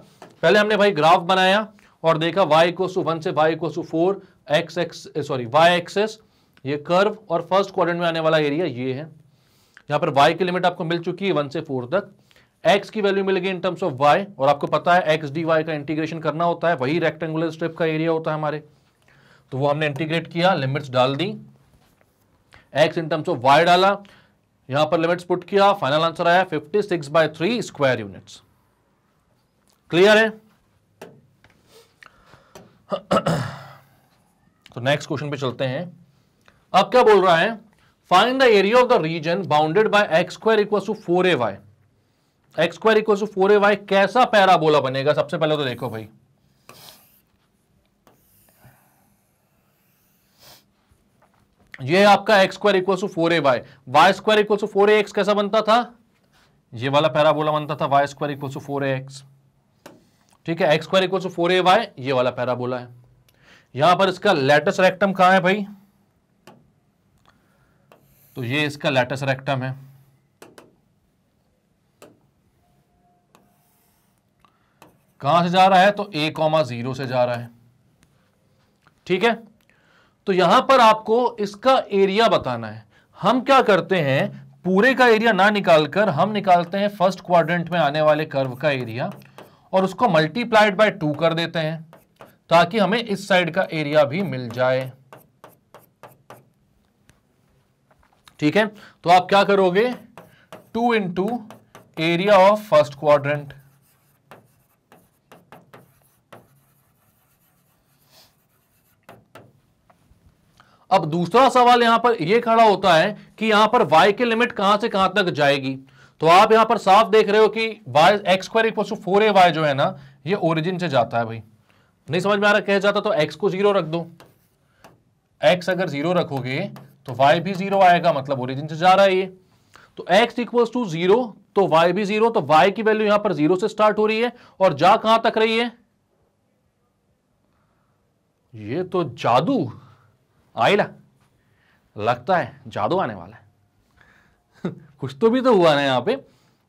पहले हमने भाई ग्राफ बनाया और देखा y इक्वल टू 1 से y equal to 4, y axis ये कर्व, और फर्स्ट क्वाड्रेंट में आने वाला एरिया ये है। यहां पर y की लिमिट आपको मिल चुकी है 1 से 4 तक, x की वैल्यू मिल गई इन टर्म्स ऑफ y, और आपको पता है x dy का इंटीग्रेशन करना होता है, वही रेक्टेंगुलर स्ट्रिप का एरिया होता है हमारे, तो वो हमने इंटीग्रेट किया, लिमिट्स डाल दी, x in terms of y डाला, यहां पर लिमिट्स पुट किया, फाइनल आंसर आया 56/3 स्क्वायर यूनिट्स। क्लियर है? तो नेक्स्ट क्वेश्चन पे चलते हैं। अब क्या बोल रहा है? Find the area of the region bounded by x square equal to 4ay। X square equal to 4ay कैसा पैराबोला बनेगा? सबसे पहले तो देखो भाई, ये आपका x square equal to 4ay, y square equal to 4ax कैसा बनता था? ये वाला पैराबोला बनता था Y square equal to 4ax, ठीक है। X square equal to 4ay ये वाला पैराबोला है। यहां पर इसका लैटिस रेक्टम कहां है भाई? तो ये इसका लैटिस रेक्टम है, कहां से जा रहा है? तो a,0 से जा रहा है, ठीक है। तो यहां पर आपको इसका एरिया बताना है। हम क्या करते हैं, पूरे का एरिया ना निकालकर हम निकालते हैं फर्स्ट क्वाड्रेंट में आने वाले कर्व का एरिया, और उसको मल्टीप्लाइड बाय 2 कर देते हैं, ताकि हमें इस साइड का एरिया भी मिल जाए, ठीक है। तो आप क्या करोगे? 2 into area of first quadrant, अब दूसरा सवाल यहां पर यह खड़ा होता है कि यहां पर y की लिमिट कहां से कहां तक जाएगी। तो आप यहां पर साफ देख रहे हो कि x square equal to 4ay जो है ना, ये ओरिजिन से जाता है भाई। नहीं समझ में आ रहा कह जाता तो x को 0 रख दो, x अगर 0 रखोगे तो y भी 0 आएगा, मतलब ओरिजिन से जा रहा है ये। तो x इक्वल्स टू 0 तो y भी 0, तो y की वैल्यू यहां पर 0 से स्टार्ट हो रही है और जा कहां तक रही है? ये तो जादू आइला, लगता है जादू आने वाला है। कुछ तो भी तो हुआ ना यहां पे।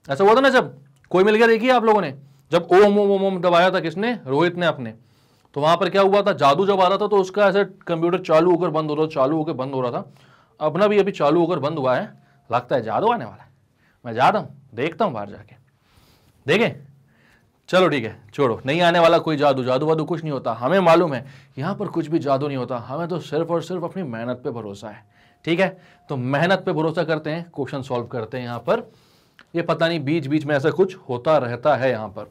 ऐसा हुआ था ना जब कोई मिल गया, देखिए आप लोगों ने, जब ओम ओम ओम ओम दबाया था किसने? रोहित ने अपने, तो वहां पर क्या हुआ था? जादू जब आ रहा था तो उसका ऐसे कंप्यूटर चालू होकर बंद हो रहा था, चालू होकर बंद हो रहा था। अपना भी अभी चालू होकर बंद हुआ है, लगता है जादू आने वाला है। मैं जाता हूं, देखता हूं बाहर जाके, देखें। चलो ठीक है, छोड़ो, नहीं आने वाला कोई जादू, जादू वादू कुछ नहीं होता, हमें मालूम है यहां पर कुछ भी जादू नहीं होता। हमें तो सिर्फ और सिर्फ अपनी मेहनत पे भरोसा है, ठीक है। तो मेहनत पे भरोसा करते हैं, क्वेश्चन सॉल्व करते हैं। यहां पर ये पता नहीं बीच बीच में ऐसा कुछ होता रहता है यहां पर,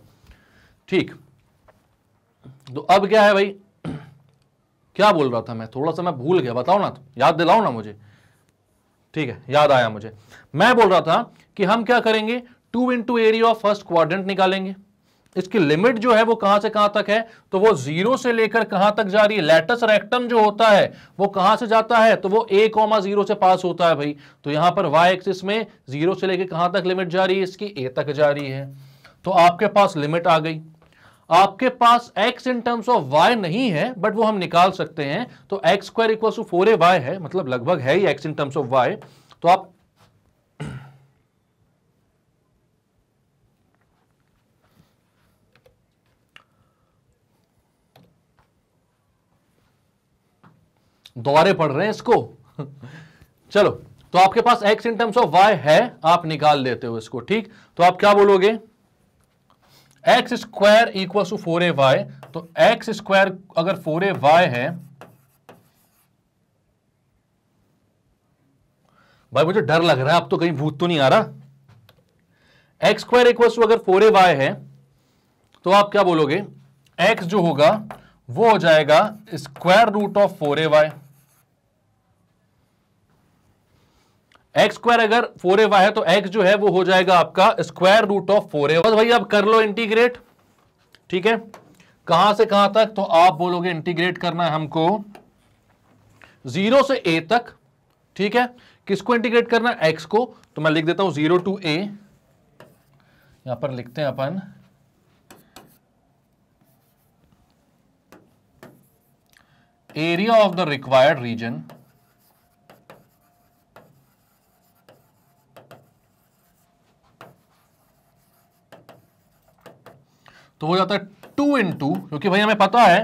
ठीक। तो अब क्या है भाई, क्या बोल रहा था मैं? थोड़ा सा मैं भूल गया, बताओ ना, तो याद दिलाओ ना मुझे। ठीक है, याद आया मुझे। मैं बोल रहा था कि हम क्या करेंगे, 2 into area of first quadrant निकालेंगे। इसकी लिमिट जो है वो कहां से कहां तक है? तो वो 0 से लेकर कहां तक जा रही है? लैटिस रेक्टम जो होता है वो कहां से जाता है? तो वो a,0 से पास होता है भाई। तो यहां पर y एक्सिस में 0 से लेकर कहां तक लिमिट जा रही है? इसकी a तक जा रही है। तो आपके पास लिमिट आ गई। आपके पास x in terms of y नहीं है, बट वो हम निकाल सकते हैं। तो x square equal to 4ay है, मतलब लगभग है ही x in terms of y। तो आप दोबारे पढ़ रहे हैं इसको। चलो, तो आपके पास x in terms of y है, आप निकाल लेते हो इसको, ठीक। तो आप क्या बोलोगे? X square equal to 4ay, तो एक्स स्क्वायर अगर 4ay है, भाई मुझे डर लग रहा है, अब तो कहीं भूत तो नहीं आ रहा। एक्स स्क्वायर इक्वल टू अगर 4ay है, तो आप क्या बोलोगे? x जो होगा वो हो जाएगा square root of 4ay। X square अगर 4ay है तो x जो है वो हो जाएगा आपका स्क्वायर रूट ऑफ 4ay। बस भाई अब कर लो इंटीग्रेट, ठीक है, कहां से कहां तक, तो आप बोलोगे इंटीग्रेट करना है हमको 0 से a तक, ठीक है। किसको इंटीग्रेट करना है, x को, तो मैं लिख देता हूं 0 to a, यहां पर लिखते हैं अपन area of the required region तो हो जाता है 2 into, क्योंकि भाई हमें पता है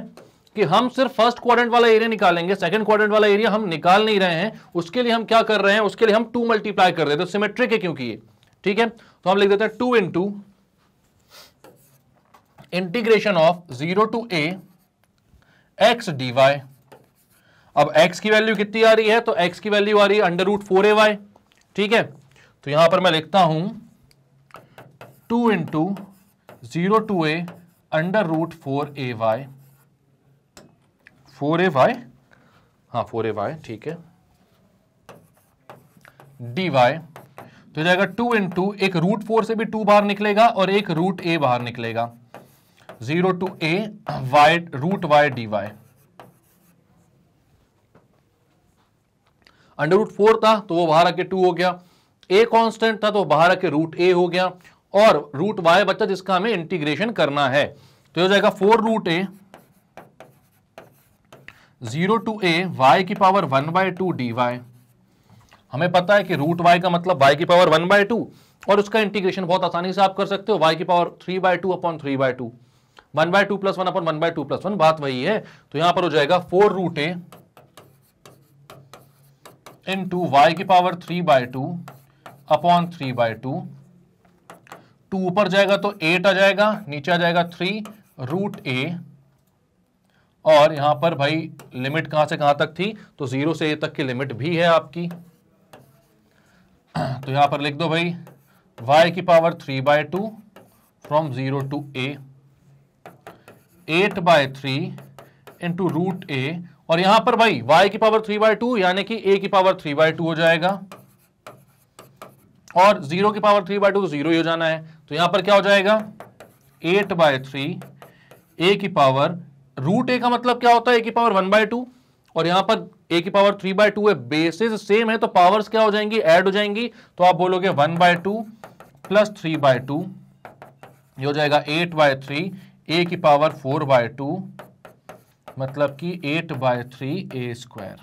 कि हम सिर्फ फर्स्ट क्वाड्रेंट वाला एरिया निकालेंगे, सेकंड क्वाड्रेंट वाला एरिया हम निकाल नहीं रहे हैं, उसके लिए हम क्या कर रहे हैं, उसके लिए हम 2 मल्टीप्लाई कर देते हैं, सिमेट्रिक है क्योंकि ये, ठीक है। तो हम लिख देते हैं 2 into integration of 0 to a x dy। अब x की वैल्यू कितनी आ रही है, तो x की वैल्यू आ रही है √4ay, ठीक है। तो यहां पर मैं लिखता हूं 2 into 0 to a √4ay, 4ay, हाँ 4ay, ठीक है, dy। तो जाएगा 2 into, एक √4 से भी 2 बाहर निकलेगा और एक √a बाहर निकलेगा, 0 to a y √y dy। √4 था तो वो बाहर आके 2 हो गया, a कांस्टेंट था तो बाहर आके √a हो गया, और √y बच्चा जिसका हमें इंटीग्रेशन करना है, तो हो जाएगा 4√a 0 to a y की पावर 1/2 dy। हमें पता है कि √y का मतलब y की पावर 1/2, और उसका इंटीग्रेशन बहुत आसानी से आप कर सकते हो, y की पावर 3/2 अपॉन 3/2, 1/2 + 1 अपॉन 1/2 + 1, बात वही है। तो यहां पर हो जाएगा 4√a इंटू y की पावर 3/2 अपॉन 3/2, 2 ऊपर जाएगा तो 8 आ जाएगा, नीचे आ जाएगा 3√a, और यहां पर भाई लिमिट कहां से कहां तक थी, तो 0 से a तक की लिमिट भी है आपकी, तो यहां पर लिख दो भाई y की power 3/2 from 0 to a 8/3 into √a, और यहां पर भाई y की पावर 3/2 यानी कि a की पावर 3/2 हो जाएगा, और 0 की पावर 3/2 तो 0 ही हो जाना है, तो यहां पर क्या हो जाएगा 8/3 a की पावर, √a का मतलब क्या होता है, a की पावर 1/2, और यहां पर a की पावर 3/2 है, बेसिस सेम है तो पावर्स क्या हो जाएंगी, ऐड हो जाएंगी, तो आप बोलोगे 1/2 प्लस 3/2, ये हो जाएगा 8/3 a की पावर 4/2, मतलब कि 8/3a²।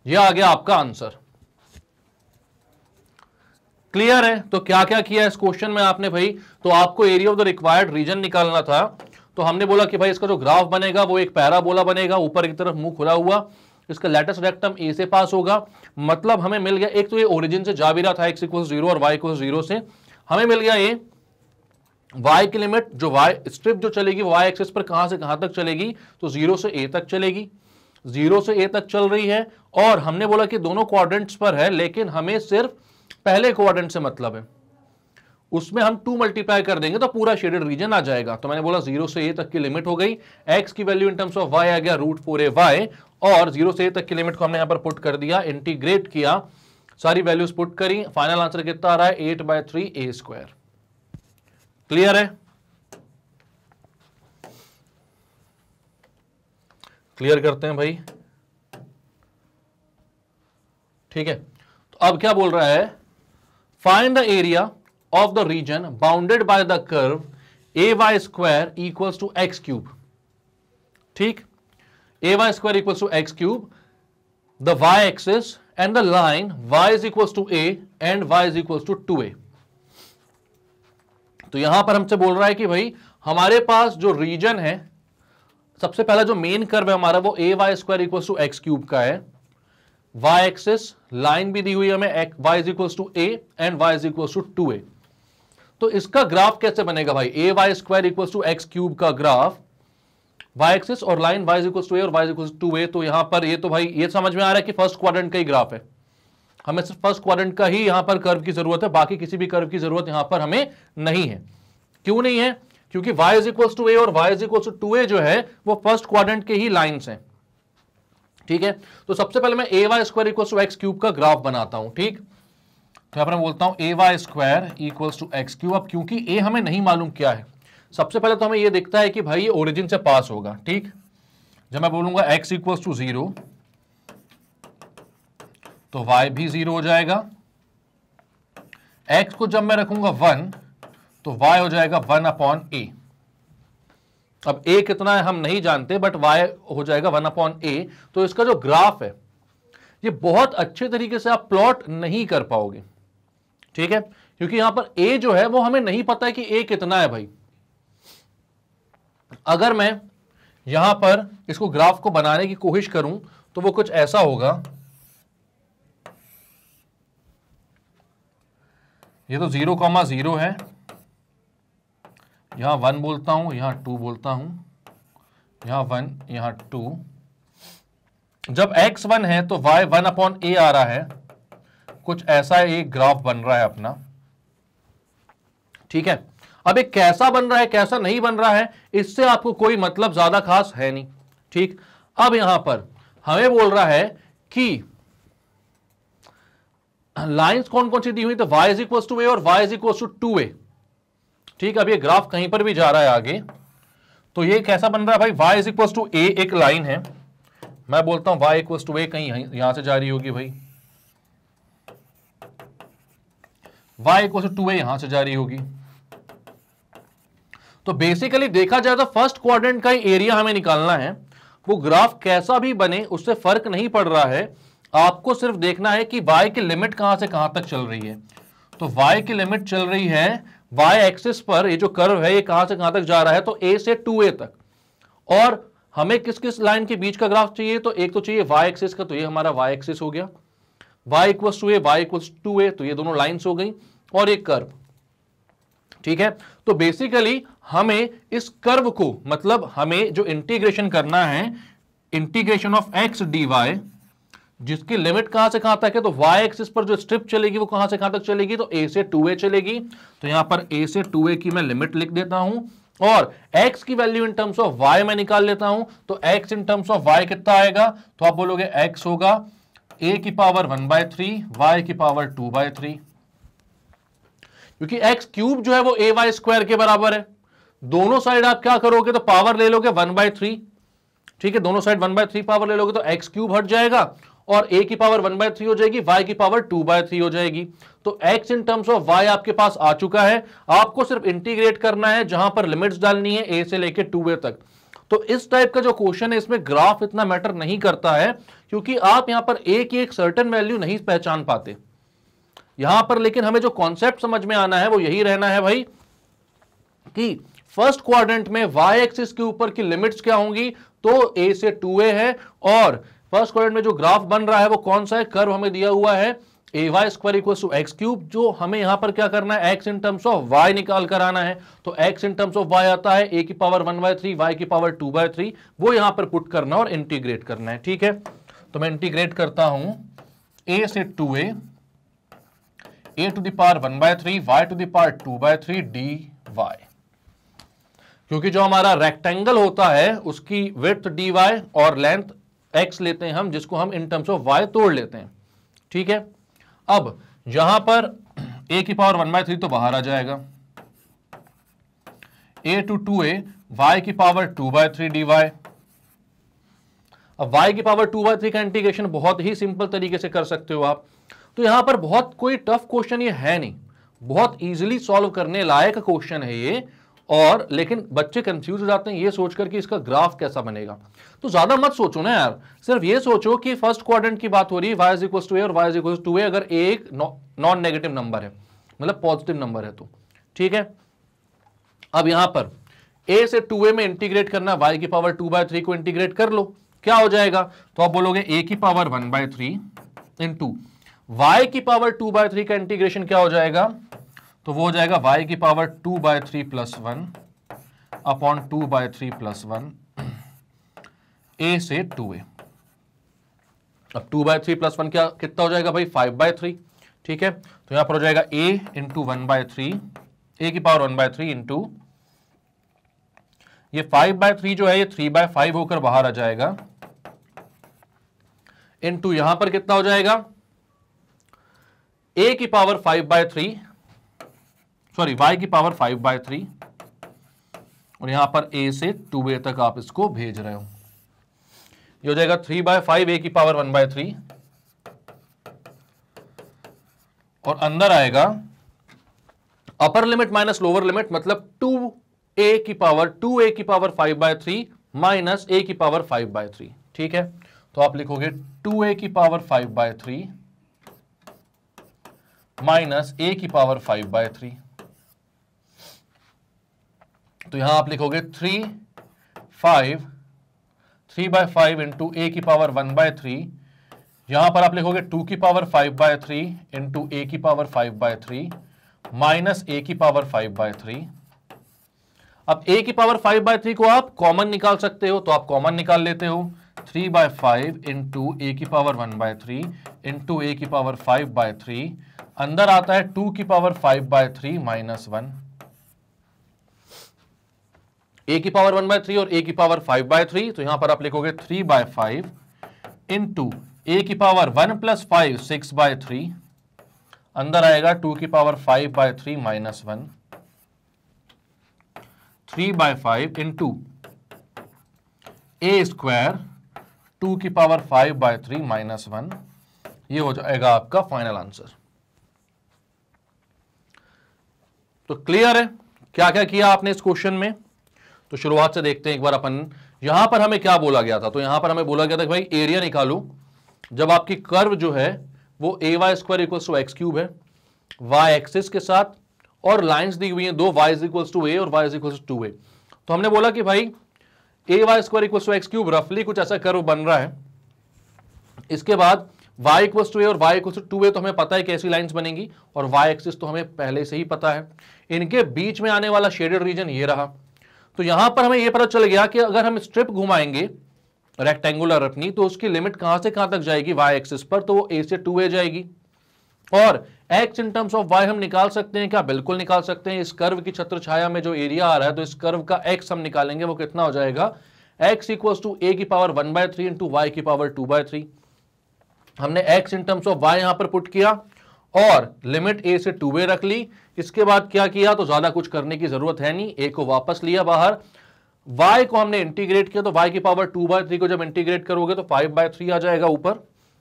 यह आ गया आपका आंसर। क्लियर है, तो क्या क्या किया इस क्वेश्चन में आपने भाई, तो आपको area of the required region निकालना था, तो हमने बोला कि भाई इसका जो ग्राफ बनेगा वो एक पैराबोला बनेगा, ऊपर की तरफ मुंह खुला हुआ, इसका लेटेस्ट रेक्टम ए से पास होगा, मतलब हमें मिल गया, एक तो ये ओरिजिन से जा भी रहा था x = 0 और y = 0 से, हमें मिल गया ये y की लिमिट, जो y स्ट्रिप जो चलेगी y एक्सिस पर कहां से कहां तक चलेगी, तो 0 से a तक चलेगी, 0 से a तक चल रही है, और हमने बोला कि दोनों क्वाड्रेंट्स पर है, लेकिन हमें सिर्फ पहले क्वाड्रेंट से मतलब है, उसमें हम 2 मल्टीप्लाई कर देंगे तो पूरा शेडेड रीजन आ जाएगा। तो मैंने बोला 0 से a तक की लिमिट हो गई, x की value in terms of y आ गया √4ay, और 0 से a तक की लिमिट को हमने यहां पर पुट कर दिया, इंटीग्रेट किया, सारी वैल्यूज पुट करी, फाइनल आंसर कितना आ रहा है 8/3a²। क्लियर है, क्लियर करते हैं भाई, ठीक है। तो अब क्या बोल रहा है, find the area of the region bounded by the curve ay² = x³। ठीक, ay² = x³, the y-axis and the line y = a and y = 2a। तो यहां पर हमसे बोल रहा है कि भाई हमारे पास जो रीजन है, सबसे पहला जो मेन कर्व है हमारा वो ay² = x³ का है, y एक्सिस लाइन भी दी हुई है हमें, y = a and y = 2a। तो इसका ग्राफ कैसे बनेगा भाई, ay² = x³ का ग्राफ, y एक्सिस और लाइन y = a और y = 2a, तो यहां पर ये तो भाई ये समझ में आ रहा है कि फर्स्ट क्वाड्रेंट का ही ग्राफ है, हमें सिर्फ फर्स्ट क्वाड्रेंट का ही यहां पर कर्व की जरूरत है, बाकी किसी भी कर्व की जरूरत यहां पर हमें नहीं है। क्यों नहीं है, क्योंकि y = a और y = 2a जो है वो फर्स्ट क्वाड्रेंट के ही लाइंस हैं, ठीक है। तो सबसे पहले मैं ay² = x³ का ग्राफ बनाता हूं, ठीक। तो यहां पर मैं बोलता हूं ay² = x³। अब क्योंकि a हमें नहीं मालूम क्या है, सबसे पहले तो हमें ये दिखता है कि भाई ये ओरिजिन से पास होगा, ठीक। जब मैं बोलूंगा x इक्वल टू 0 तो y भी 0 हो जाएगा। x को जब मैं रखूंगा 1 तो y हो जाएगा 1 अपॉन a। अब a कितना है हम नहीं जानते, बट y हो जाएगा 1 अपॉन a। तो इसका जो ग्राफ है ये बहुत अच्छे तरीके से आप प्लॉट नहीं कर पाओगे, ठीक है, क्योंकि यहां पर a जो है वो हमें नहीं पता है कि a कितना है भाई। अगर मैं यहां पर इसको ग्राफ को बनाने की कोशिश करूं तो वो कुछ ऐसा होगा। ये तो 0,0 है, यहां 1 बोलता हूं, यहां 2 बोलता हूं, यहां 1, यहां 2। जब x 1 है तो y 1 अपॉन a आ रहा है, कुछ ऐसा एक ग्राफ बन रहा है अपना, ठीक है। अब एक कैसा बन रहा है कैसा नहीं बन रहा है इससे आपको कोई मतलब ज्यादा खास है नहीं, ठीक। अब यहां पर हमें बोल रहा है कि लाइंस कौन कौन सी दी हुई, तो y is equal to a और y is equal to 2a, ठीक। अब ये ग्राफ कहीं पर भी जा रहा है आगे, तो ये कैसा बन रहा है भाई, y is equal to a एक लाइन है, मैं बोलता हूं y इक्वल टू a कहीं यहां से जा रही होगी भाई, y इक्वल टू 2a यहां से जा रही होगी। तो बेसिकली देखा जाए तो फर्स्ट क्वाड्रेंट का एरिया हमें निकालना है, वो ग्राफ कैसा भी बने उससे फर्क नहीं पड़ रहा है, आपको सिर्फ देखना है कि y की लिमिट कहां से कहां तक चल रही है। तो y की लिमिट चल रही है y एक्सिस पर, ये जो कर्व है ये कहां से कहां तक जा रहा है, तो a से 2a तक। और हमें किस किस लाइन के बीच का ग्राफ चाहिए, तो एक तो चाहिए y एक्सिस का, तो ये हमारा y एक्सिस हो गया, y equals to a, y equals to a, तो ये दोनों लाइंस हो गई, और एक कर्व, ठीक है। तो बेसिकली हमें इस कर्व को, मतलब हमें जो इंटीग्रेशन करना है, इंटीग्रेशन ऑफ x dy, जिसकी लिमिट कहां से कहां तक है, तो y एक्सिस पर जो स्ट्रिप चलेगी वो कहां से कहां तक चलेगी, तो a से 2a चलेगी। तो यहां पर a से 2a की मैं लिमिट लिख देता हूं, और x की value in terms of y मैं निकाल लेता हूं। तो x in terms of y कितना आएगा, तो आप बोलोगे x होगा a की पावर 1/3 y की पावर 2/3, क्योंकि x क्यूब जो है वो ay स्क्वायर के बराबर है। दोनों साइड आप क्या करोगे, तो पावर ले लोगे 1/3, ठीक है, दोनों साइड 1/3 पावर ले लोगे तो x क्यूब हट जाएगा, और a की पावर 1/3 हो जाएगी, y की पावर 2/3 हो जाएगी। तो x in terms of y आपके पास आ चुका है, आपको सिर्फ इंटीग्रेट करना है, जहां पर लिमिट्स डालनी है a से लेके 2a तक। तो इस टाइप का जो क्वेश्चन है इसमें ग्राफ इतना मैटर नहीं करता है, क्योंकि आप यहां पर a की एक सर्टेन वैल्यू नहीं पहचान पाते यहां पर। लेकिन हमें जो कॉन्सेप्ट समझ में आना है वो यही रहना है भाई, कि फर्स्ट क्वाड्रेंट में y एक्सिस के ऊपर की लिमिट्स क्या होंगी, तो a से 2a है, और फर्स्ट क्वाड्रेंट में जो ग्राफ बन रहा है वो कौन सा है, कर्व हमें दिया हुआ है ay square equal to x cube. जो हमें यहां पर क्या करना है, x in terms of y निकाल कर आना है। तो x in terms of y आता है a की पावर 1/3 y की पावर 2/3, वो यहां पर पुट करना और इंटीग्रेट करना है, ठीक है। तो मैं इंटीग्रेट करता हूं a से 2a, a to the power 1/3 y to the power 2/3 dy, क्योंकि जो हमारा रेक्टेंगल होता है उसकी विड्थ dy और लेंथ x लेते हैं हम, जिसको हम इन टर्म्स ऑफ y तोड़ लेते हैं, ठीक है। अब यहां पर a की पावर 1/3 तो बाहर आ जाएगा, a टू 2a y की पावर 2/3 dy। अब y की पावर 2/3 का इंटीग्रेशन बहुत ही सिंपल तरीके से कर सकते हो आप। तो यहां पर बहुत कोई टफ क्वेश्चन ये है नहीं, बहुत इजीली सॉल्व करने लायक क्वेश्चन है ये। और लेकिन बच्चे कंफ्यूज हो जाते हैं ये सोचकर कि इसका ग्राफ कैसा बनेगा। तो ज्यादा मत सोचो ना यार, सिर्फ ये सोचो कि फर्स्ट क्वाड्रेंट की बात हो रही है, y is equal to a और y is equal to a, अगर a एक नॉन नेगेटिव नंबर है, मतलब पॉजिटिव नंबर है, तो ठीक है। अब यहां पर a से 2a में इंटीग्रेट करना, y की पावर 2/3 को इंटीग्रेट कर लो, क्या हो जाएगा, तो आप बोलोगे a की पावर 1/3 इंटू y की पावर 2/3 का इंटीग्रेशन क्या हो जाएगा, तो वो हो जाएगा y की power 2/3 plus 1 upon 2/3 plus 1 a से 2a। अब 2/3 प्लस 1 क्या कितना हो जाएगा भाई, 5/3, ठीक है। तो यहां पर हो जाएगा a इंटू 1/3, a की पावर 1/3 इंटू ये 5/3 जो है ये 3/5 होकर बाहर आ जाएगा, इंटू यहां पर कितना हो जाएगा, a की पावर 5/3, सॉरी y की पावर 5/3 और यहां पर a से 2a तक आप इसको भेज रहे हो। ये हो जाएगा 3/5 a की पावर 1/3 और अंदर आएगा upper limit minus lower limit, मतलब 2a की पावर 5/3 माइनस a की पावर 5/3। ठीक है, तो आप लिखोगे 2a की पावर 5/3 माइनस a की पावर 5/3। तो यहां आप लिखोगे 3/5 इंटू a की पावर 1/3, यहां पर आप लिखोगे 2 की पावर 5/3 इंटू a की पावर 5/3 माइनस a की पावर 5/3। अब a की पावर 5/3 को आप कॉमन निकाल सकते हो, तो आप कॉमन निकाल लेते हो। 3/5 इंटू a की पावर 1/3 इंटू a की पावर 5/3, अंदर आता है 2 की पावर 5/3 माइनस 1। a की पावर 1/3 और a की पावर 5/3, तो यहां पर आप लिखोगे 3/5 इंटू a की पावर 1 प्लस 5 6/3, अंदर आएगा 2 की power 5/3 minus 1। 3/5 into a square 2 की पावर 5/3 माइनस 1, ये हो जाएगा आपका फाइनल आंसर। तो क्लियर है क्या क्या किया आपने इस क्वेश्चन में? तो शुरुआत से देखते हैं एक बार अपन। यहां पर हमें क्या बोला गया था? तो यहां पर हमें बोला गया था कि भाई एरिया निकालो जब आपकी कर्व जो है वो ay square equals to x cube है y एक्सिस के साथ, और लाइंस दी हुई हैं दो, y is equals to a और y is equals to 2a। तो हमने बोला कि भाई ay square equals to x cube रफली कुछ ऐसा कर्व बन रहा है। इसके बाद y इक्वल्स टू a और y इक्वल्स टू 2a, तो हमें पता है कैसी लाइंस बनेगी, और y एक्सिस तो हमें पहले से ही पता है। इनके बीच में आने वाला शेडेड रीजन ये रहा। तो यहां पर हमें यह पता चल गया कि अगर हम स्ट्रिप घुमाएंगे रेक्टेंगुलर अपनी, तो उसकी लिमिट कहां से कहां तक जाएगी y एक्सिस पर, तो वो a से 2a जाएगी। और x in terms of y हम निकाल सकते हैं क्या? बिल्कुल निकाल सकते हैं। इस कर्व की छत्र छाया में जो एरिया आ रहा है, तो इस कर्व का x हम निकालेंगे, वो कितना हो जाएगा? x इक्वल्स टू a की पावर 1/3 इंटू y की पावर 2/3। हमने x in terms of y यहां पर पुट किया और लिमिट a से 2a रख ली। इसके बाद क्या किया? तो ज्यादा कुछ करने की जरूरत है नहीं, a को वापस लिया बाहर, y को हमने इंटीग्रेट किया, तो y की पावर 2/3 को जब इंटीग्रेट करोगे तो 5/3 आ जाएगा ऊपर,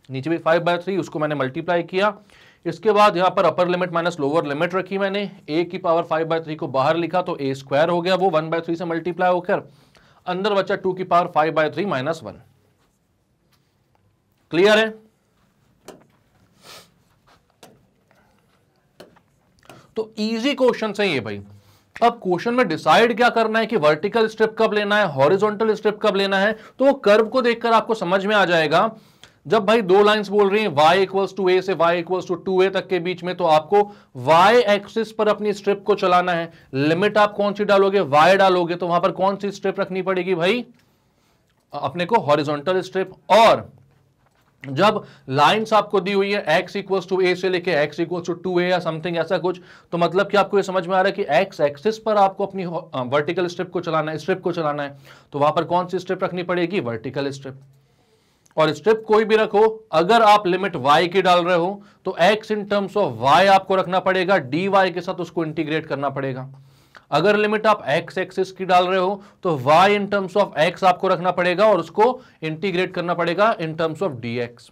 नीचे भी 5/3, उसको मैंने मल्टीप्लाई किया। इसके बाद यहां पर upper limit minus lower limit रखी मैंने, a की पावर 5/3 को बाहर लिखा तो a स्क्वायर हो गया, वो 1/3 से मल्टीप्लाई होकर अंदर बचा 2 की पावर 5/3 माइनस 1। क्लियर है? तो इजी क्वेश्चन है ये भाई। अब क्वेश्चन में डिसाइड क्या करना है कि वर्टिकल स्ट्रिप कब लेना है, हॉरिजॉन्टल स्ट्रिप कब लेना है, तो वो कर्व को देखकर आपको समझ में आ जाएगा। जब भाई दो लाइंस बोल रही हैं y इक्वल्स टू a से y इक्वल्स टू 2a तक के बीच में, तो आपको y एक्सिस पर अपनी स्ट्रिप को चलाना है। लिमिट आप कौन सी डालोगे? y डालोगे, तो वहां पर कौन सी स्ट्रिप रखनी पड़ेगी भाई? अपने को हॉरिजॉन्टल स्ट्रिप। और जब लाइंस आपको दी हुई है x इक्वल्स टू a से लेके x इक्वल्स टू 2a या समथिंग ऐसा कुछ, तो मतलब कि आपको ये समझ में आ रहा है कि x एक्सिस पर आपको अपनी वर्टिकल स्ट्रिप को चलाना है, स्ट्रिप को चलाना है, तो वहां पर कौन सी स्ट्रिप रखनी पड़ेगी? Vertical strip. और स्ट्रिप कोई भी रखो, अगर आप लिमिट y की डाल रहे हो तो x in terms of y आपको रखना पड़ेगा, dy के साथ उसको इंटीग्रेट करना पड़ेगा। अगर लिमिट आप x एक्सिस की डाल रहे हो तो y in terms of x आपको रखना पड़ेगा और उसको इंटीग्रेट करना पड़ेगा इन टर्म्स ऑफ dx।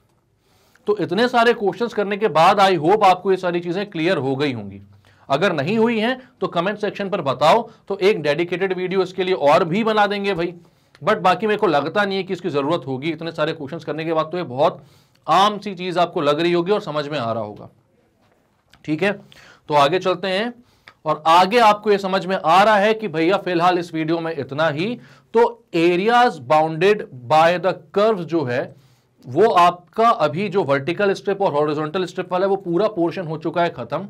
तो इतने सारे क्वेश्चंस करने के बाद आई होप आपको ये सारी चीजें क्लियर हो गई होंगी। अगर नहीं हुई हैं तो कमेंट सेक्शन पर बताओ, तो एक डेडिकेटेड वीडियो इसके लिए और भी बना देंगे भाई। बट बाकी मेरे को लगता नहीं है कि इसकी जरूरत होगी। इतने सारे क्वेश्चंस करने के बाद तो ये बहुत आम सी चीज आपको लग रही होगी और समझ में आ रहा होगा। ठीक है, तो आगे चलते हैं। और आगे आपको ये समझ में आ रहा है कि भैया फिलहाल इस वीडियो में इतना ही। तो areas bounded by the curve जो है वो आपका अभी जो वर्टिकल स्ट्रिप और हॉरिजॉन्टल स्ट्रिप वाला है वो पूरा पोर्शन हो चुका है खत्म।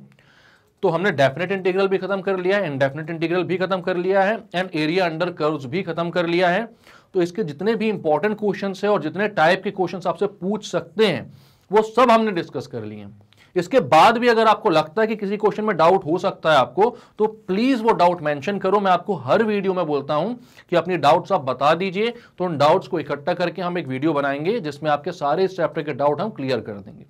तो हमने डेफिनेट इंटीग्रल भी खत्म कर लिया है, इनडेफिनेट इंटीग्रल भी खत्म कर लिया है, एंड एरिया अंडर कर्व्स भी खत्म कर लिया है। तो इसके जितने भी इंपॉर्टेंट क्वेश्चंस है और जितने टाइप के क्वेश्चंस आपसे पूछ सकते हैं वो सब हमने डिस्कस कर लिए हैं। इसके बाद भी अगर आपको लगता है कि किसी क्वेश्चन में डाउट हो सकता है आपको, तो प्लीज वो डाउट मेंशन करो। मैं आपको हर वीडियो में बोलता हूं कि अपनी डाउट्स आप बता दीजिए, तो उन डाउट्स को इकट्ठा करके हम एक वीडियो बनाएंगे जिसमें आपके सारे इस चैप्टर के डाउट हम क्लियर कर देंगे।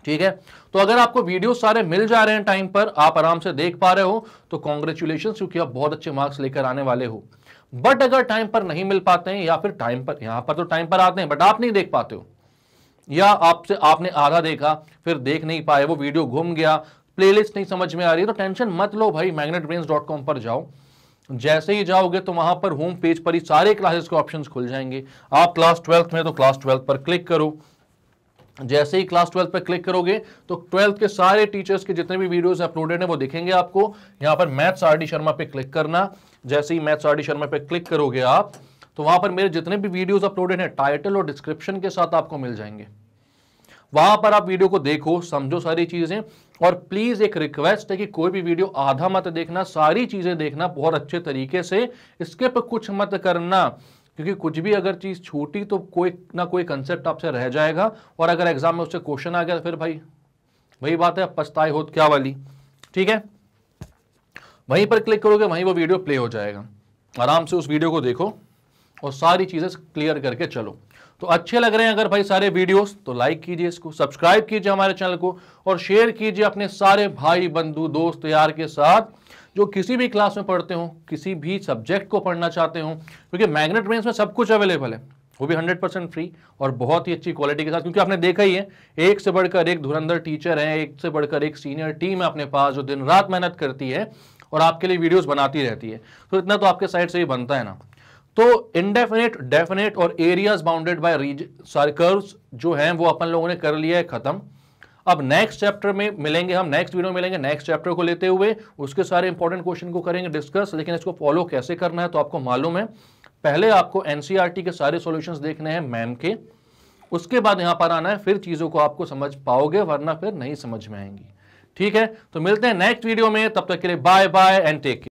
ठीक है, तो अगर आपको वीडियो सारे मिल जा रहे हैं टाइम पर, आप आराम से देख पा रहे हो, तो कॉन्ग्रेचुलेशन, क्योंकि आप बहुत अच्छे मार्क्स लेकर आने वाले हो। बट अगर टाइम पर नहीं मिल पाते हैं, या फिर टाइम पर, यहां पर तो टाइम पर आते हैं बट आप नहीं देख पाते हो, या आपने आधा देखा फिर देख नहीं पाए, वो वीडियो घूम गया, प्लेलिस्ट नहीं समझ में आ रही है, तो टेंशन मत लो भाई, magnetbrains.com पर जाओ। जैसे ही जाओगे तो वहां पर होम पेज पर ही सारे क्लासेस के ऑप्शंस खुल जाएंगे। आप क्लास 12th में तो क्लास 12th पर क्लिक करो। जैसे ही क्लास 12th पर क्लिक करोगे तो 12th के सारे टीचर्स के जितने भी वीडियोस अपलोडेड हैं वो दिखेंगे आपको। यहां पर मैथ्स आर डी शर्मा पे क्लिक करना। जैसे ही मैथ्स आर डी शर्मा पे क्लिक करोगे आप, तो वहां पर मेरे जितने भी वीडियोस अपलोडेड हैं टाइटल और डिस्क्रिप्शन के साथ आपको मिल जाएंगे। वहां पर आप वीडियो को देखो, समझो सारी चीजें, और प्लीज एक रिक्वेस्ट है कि कोई भी वीडियो आधा मत देखना, सारी चीजें देखना बहुत अच्छे तरीके से, इसके पर कुछ मत करना, क्योंकि कुछ भी अगर चीज छूटी तो कोई ना कोई कंसेप्ट आपसे रह जाएगा, और अगर एग्जाम में उससे क्वेश्चन आ गया तो फिर भाई वही बात है, पछताए होत क्या वाली। ठीक है, वहीं पर क्लिक करोगे, वहीं वो वीडियो प्ले हो जाएगा। आराम से उस वीडियो को देखो और सारी चीजें क्लियर करके चलो। तो अच्छे लग रहे हैं अगर भाई सारे वीडियोस, तो लाइक कीजिए इसको, सब्सक्राइब कीजिए हमारे चैनल को, और शेयर कीजिए अपने सारे भाई बंधु दोस्त यार के साथ जो किसी भी क्लास में पढ़ते हो, किसी भी सब्जेक्ट को पढ़ना चाहते हो, क्योंकि मैग्नेट ब्रेन्स में सब कुछ अवेलेबल है, वो भी 100% फ्री और बहुत ही अच्छी क्वालिटी के साथ। क्योंकि आपने देखा ही है, एक से बढ़कर एक धुरंधर टीचर है, एक से बढ़कर एक सीनियर टीम है अपने पास जो दिन रात मेहनत करती है और आपके लिए वीडियोस बनाती रहती है। तो इतना तो आपके साइड से ही बनता है ना। तो इंडेफिनेट, डेफिनेट और एरियाज बाउंडेड बाय सर्कल्स जो हैं वो अपन लोगों ने कर लिया है खत्म। अब नेक्स्ट चैप्टर में मिलेंगे हम, नेक्स्ट वीडियो में मिलेंगे, नेक्स्ट चैप्टर को लेते हुए उसके सारे इंपॉर्टेंट क्वेश्चन को करेंगे डिस्कस। लेकिन इसको फॉलो कैसे करना है तो आपको मालूम है, पहले आपको एनसीईआरटी के सारे सॉल्यूशंस देखने हैं मैम के, उसके बाद यहां पर आना है, फिर चीजों को आपको समझ पाओगे, वरना फिर नहीं समझ में आएंगी। ठीक है, तो मिलते हैं नेक्स्ट वीडियो में, तब तक के लिए bye bye and take care.